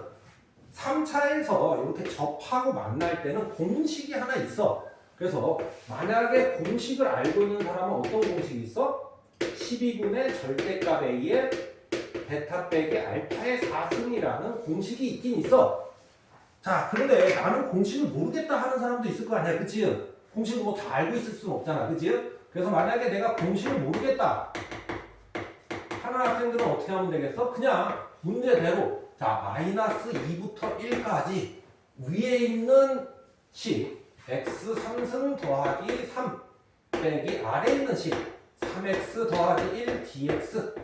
3차에서 이렇게 접하고 만날 때는 공식이 하나 있어. 그래서 만약에 공식을 알고 있는 사람은 어떤 공식이 있어? 12분의 절대값 A의 베타 빼기 알파의 4승이라는 공식이 있긴 있어. 자, 그런데 나는 공식을 모르겠다 하는 사람도 있을 거 아니야, 그치? 공식을 뭐 다 알고 있을 수는 없잖아, 그치? 그래서 만약에 내가 공식을 모르겠다 하는 학생들은 어떻게 하면 되겠어? 그냥 문제대로 자 마이너스 2부터 1까지 위에 있는 식 x 3승 더하기 3 빼기 아래에 있는 식 3x 더하기 1 dx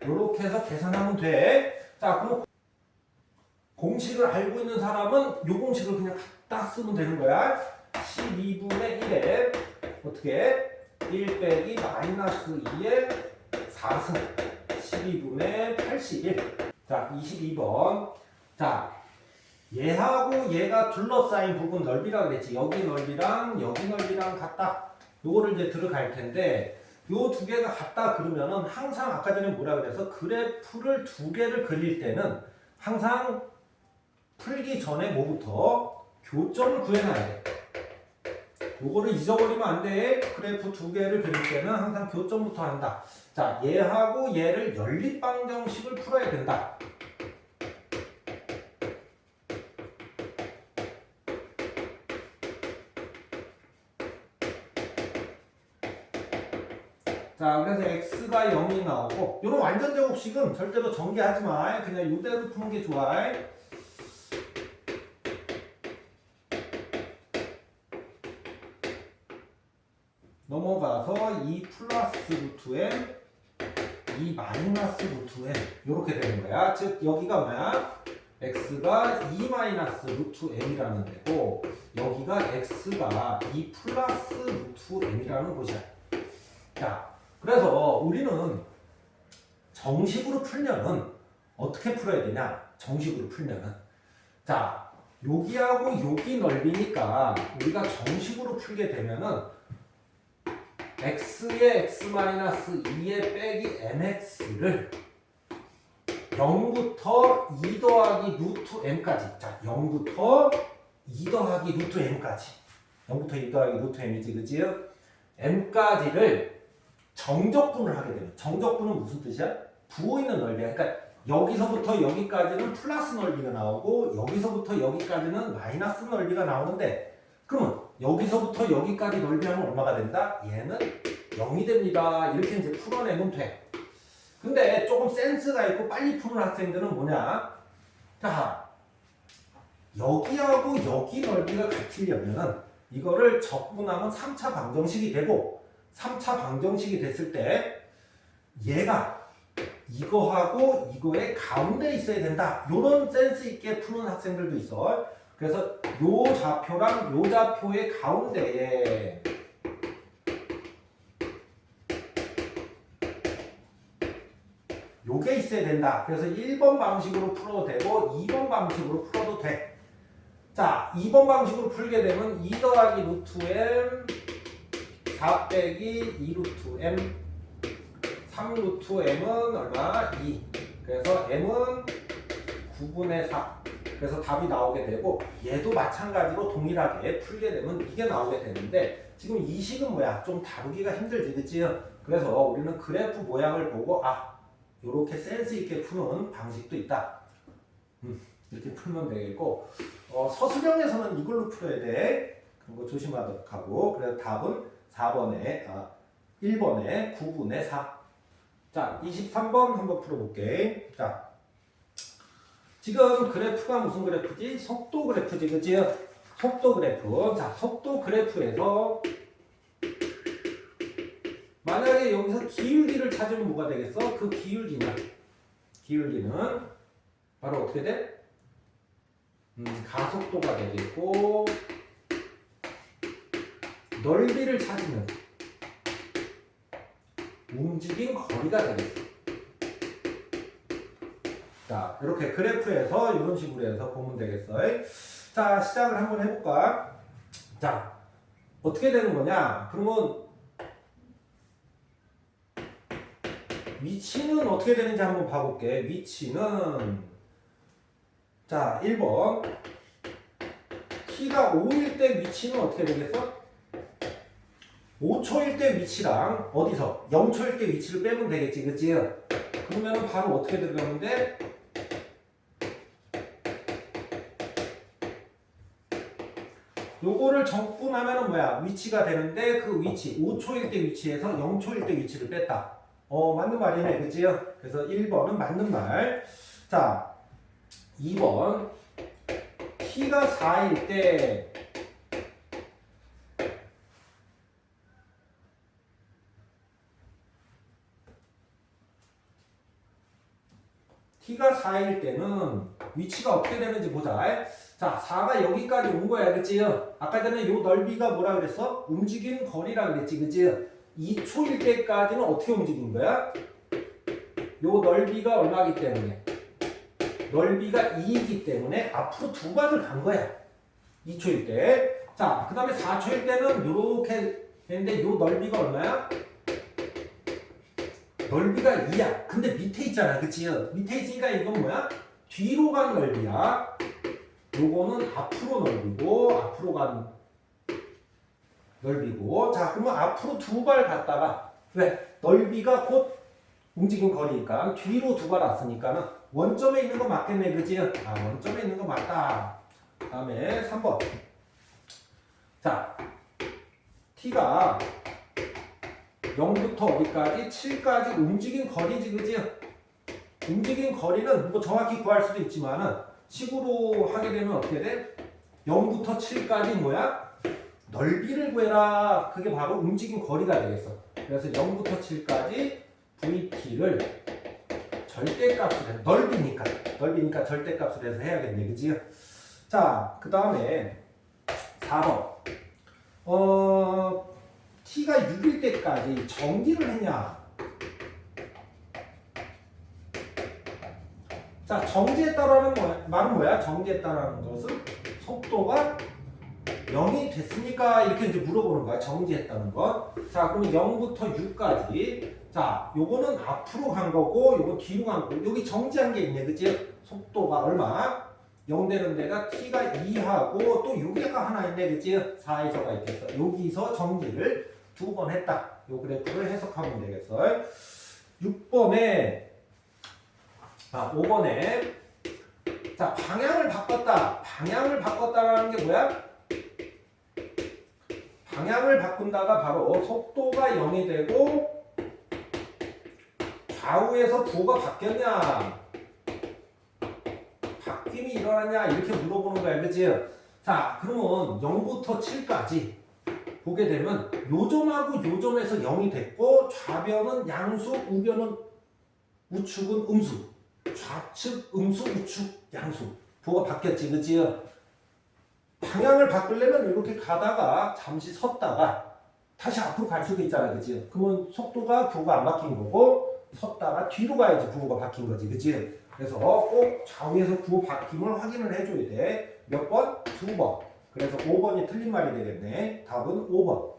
이렇게 해서 계산하면 돼. 자 그럼 공식을 알고 있는 사람은 이 공식을 그냥 갖다 쓰면 되는 거야. 12분의 1에 어떻게 1 빼기 마이너스 2의 4승 12분의 81. 자 22번. 자 얘하고 얘가 둘러싸인 부분 넓이라 그랬지. 여기 넓이랑 여기 넓이랑 같다. 요거를 이제 들어갈 텐데 요 두 개가 같다 그러면은 항상 아까 전에 뭐라 그래서 그래프를 두 개를 그릴 때는 항상 풀기 전에 뭐부터 교점을 구해놔야 돼. 요거를 잊어버리면 안 돼. 그래프 두 개를 그릴 때는 항상 교점부터 한다. 자, 얘하고 얘를 연립방정식을 풀어야 된다. 자, 그래서 x가 0이 나오고 요런 완전 제곱식은 절대로 전개하지 마. 그냥 이대로 푸는 게 좋아. 넘어가서 2 플러스 루트 m 2 마이너스 루트 m 이렇게 되는 거야. 즉 여기가 뭐야? x가 2 마이너스 루트 m이라는 데고 여기가 x가 2 플러스 루트 m이라는 곳이야. 자, 그래서 우리는 정식으로 풀면은 어떻게 풀어야 되냐? 정식으로 풀면은 자 여기하고 여기 넓이니까 우리가 정식으로 풀게 되면은 x의 x-2의 빼기 mx를 0부터 2 더하기 루트 m까지 자 0부터 2 더하기 루트 m까지 0부터 2 더하기 루트 m이지 그치? m까지를 정적분을 하게 되면 정적분은 무슨 뜻이야? 부어있는 넓이야. 그러니까 여기서부터 여기까지는 플러스 넓이가 나오고 여기서부터 여기까지는 마이너스 넓이가 나오는데 그러면 여기서부터 여기까지 넓이하면 얼마가 된다? 얘는 0이 됩니다. 이렇게 이제 풀어내면 돼. 근데 조금 센스가 있고 빨리 푸는 학생들은 뭐냐? 자, 여기하고 여기 넓이가 같으려면은 이거를 적분하면 3차 방정식이 되고 3차 방정식이 됐을 때 얘가 이거하고 이거의 가운데 있어야 된다. 요런 센스 있게 푸는 학생들도 있어. 그래서 요 좌표랑 요 좌표의 가운데에 요게 있어야 된다. 그래서 1번 방식으로 풀어도 되고 2번 방식으로 풀어도 돼. 자, 2번 방식으로 풀게 되면 2 더하기 루트 m 4 빼기 2 루트 m 3 루트 m은 얼마? 2. 그래서 m은 9분의 4. 그래서 답이 나오게 되고 얘도 마찬가지로 동일하게 풀게 되면 이게 나오게 되는데 지금 이 식은 뭐야? 좀 다루기가 힘들지, 그치? 그래서 우리는 그래프 모양을 보고 요렇게 센스 있게 푸는 방식도 있다. 이렇게 풀면 되겠고 서술형에서는 이걸로 풀어야 돼. 그런 거 조심하도록 하고 그래서 답은 1번에 9분의 4. 자, 23번 한번 풀어볼게. 자, 지금 그래프가 무슨 그래프지? 속도 그래프지, 그치? 속도 그래프. 자, 속도 그래프에서 만약에 여기서 기울기를 찾으면 뭐가 되겠어? 그 기울기는 바로 어떻게 돼? 가속도가 되겠고 넓이를 찾으면 움직인 거리가 되겠어. 자, 이렇게 그래프에서 이런 식으로 해서 보면 되겠어. 자, 시작을 한번 해볼까? 자, 어떻게 되는 거냐? 그러면 위치는 어떻게 되는지 한번 봐볼게. 위치는 자, 1번. t가 5일 때 위치는 어떻게 되겠어? 5초일 때 위치랑 어디서? 0초일 때 위치를 빼면 되겠지, 그치? 그러면 바로 어떻게 들어가는데? 요거를 적분하면은 뭐야? 위치가 되는데 그 위치, 5초일 때 위치에서 0초일 때 위치를 뺐다. 맞는 말이네, 그치요? 그래서 1번은 맞는 말. 자, 2번. t가 4일 때 t가 4일 때는 위치가 어떻게 되는지 보자. 자, 4가 여기까지 온 거야, 그치? 아까 전에 요 넓이가 뭐라 그랬어? 움직인 거리라 그랬지, 그치? 2초일 때까지는 어떻게 움직인 거야? 요 넓이가 얼마기 때문에? 넓이가 2이기 때문에 앞으로 두 발을 간 거야. 2초일 때. 자, 그 다음에 4초일 때는 요렇게 되는데 요 넓이가 얼마야? 넓이가 2야. 근데 밑에 있잖아. 그치? 밑에 있으니까 이건 뭐야? 뒤로 간 넓이야. 요거는 앞으로 넓이고, 앞으로 간 넓이고. 자, 그러면 앞으로 두 발 갔다가, 왜? 넓이가 곧 움직인 거리니까 뒤로 두 발 왔으니까는 원점에 있는 거 맞겠네. 그치? 아, 원점에 있는 거 맞다. 그 다음에 3번. 자, t가 0부터 어디까지? 7까지 움직인 거리지, 그지? 움직인 거리는 뭐 정확히 구할 수도 있지만은 식으로 하게 되면 어떻게 돼? 0부터 7까지 뭐야? 넓이를 구해라. 그게 바로 움직인 거리가 되겠어. 그래서 0부터 7까지 vt를 절대값으로 해서 넓이니까 절대값으로 해서 해야겠네, 그지? 자, 그 다음에 4번. t가 6일 때까지 정지를 했냐? 자, 정지했다라는 말은 뭐야? 정지했다라는 것은 속도가 0이 됐습니까? 이렇게 이제 물어보는 거야. 정지했다는 건. 자, 그러면 0부터 6까지. 자, 요거는 앞으로 간 거고, 요거 뒤로 간 거고. 여기 정지한 게 있네, 그치? 속도가 얼마? 0 되는 데가 t가 2하고 또 여기가 하나 있네, 그치? 4에서가 있겠어. 여기서 정지를 두 번 했다. 요 그래프를 해석하면 되겠어. 6번에 5번에 자, 방향을 바꿨다. 방향을 바꿨다라는 게 뭐야? 방향을 바꾼다가 바로 속도가 0이 되고 좌우에서 부호가 바뀌었냐? 바뀜이 일어났냐? 이렇게 물어보는 거야, 그치? 자, 그러면 0부터 7까지 보게 되면 요점하고 요점에서 0이 됐고 좌변은 양수, 우변은 우측은 음수. 좌측, 음수, 우측, 양수. 부호가 바뀌었지, 그치? 방향을 바꾸려면 이렇게 가다가 잠시 섰다가 다시 앞으로 갈 수도 있잖아, 그치? 그러면 속도가 부호가 안 바뀐 거고 섰다가 뒤로 가야지 부호가 바뀐 거지, 그치? 그래서 꼭 좌우에서 부호 바뀜을 확인을 해줘야 돼. 몇 번? 2번. 그래서 5번이 틀린 말이 되겠네. 답은 5번.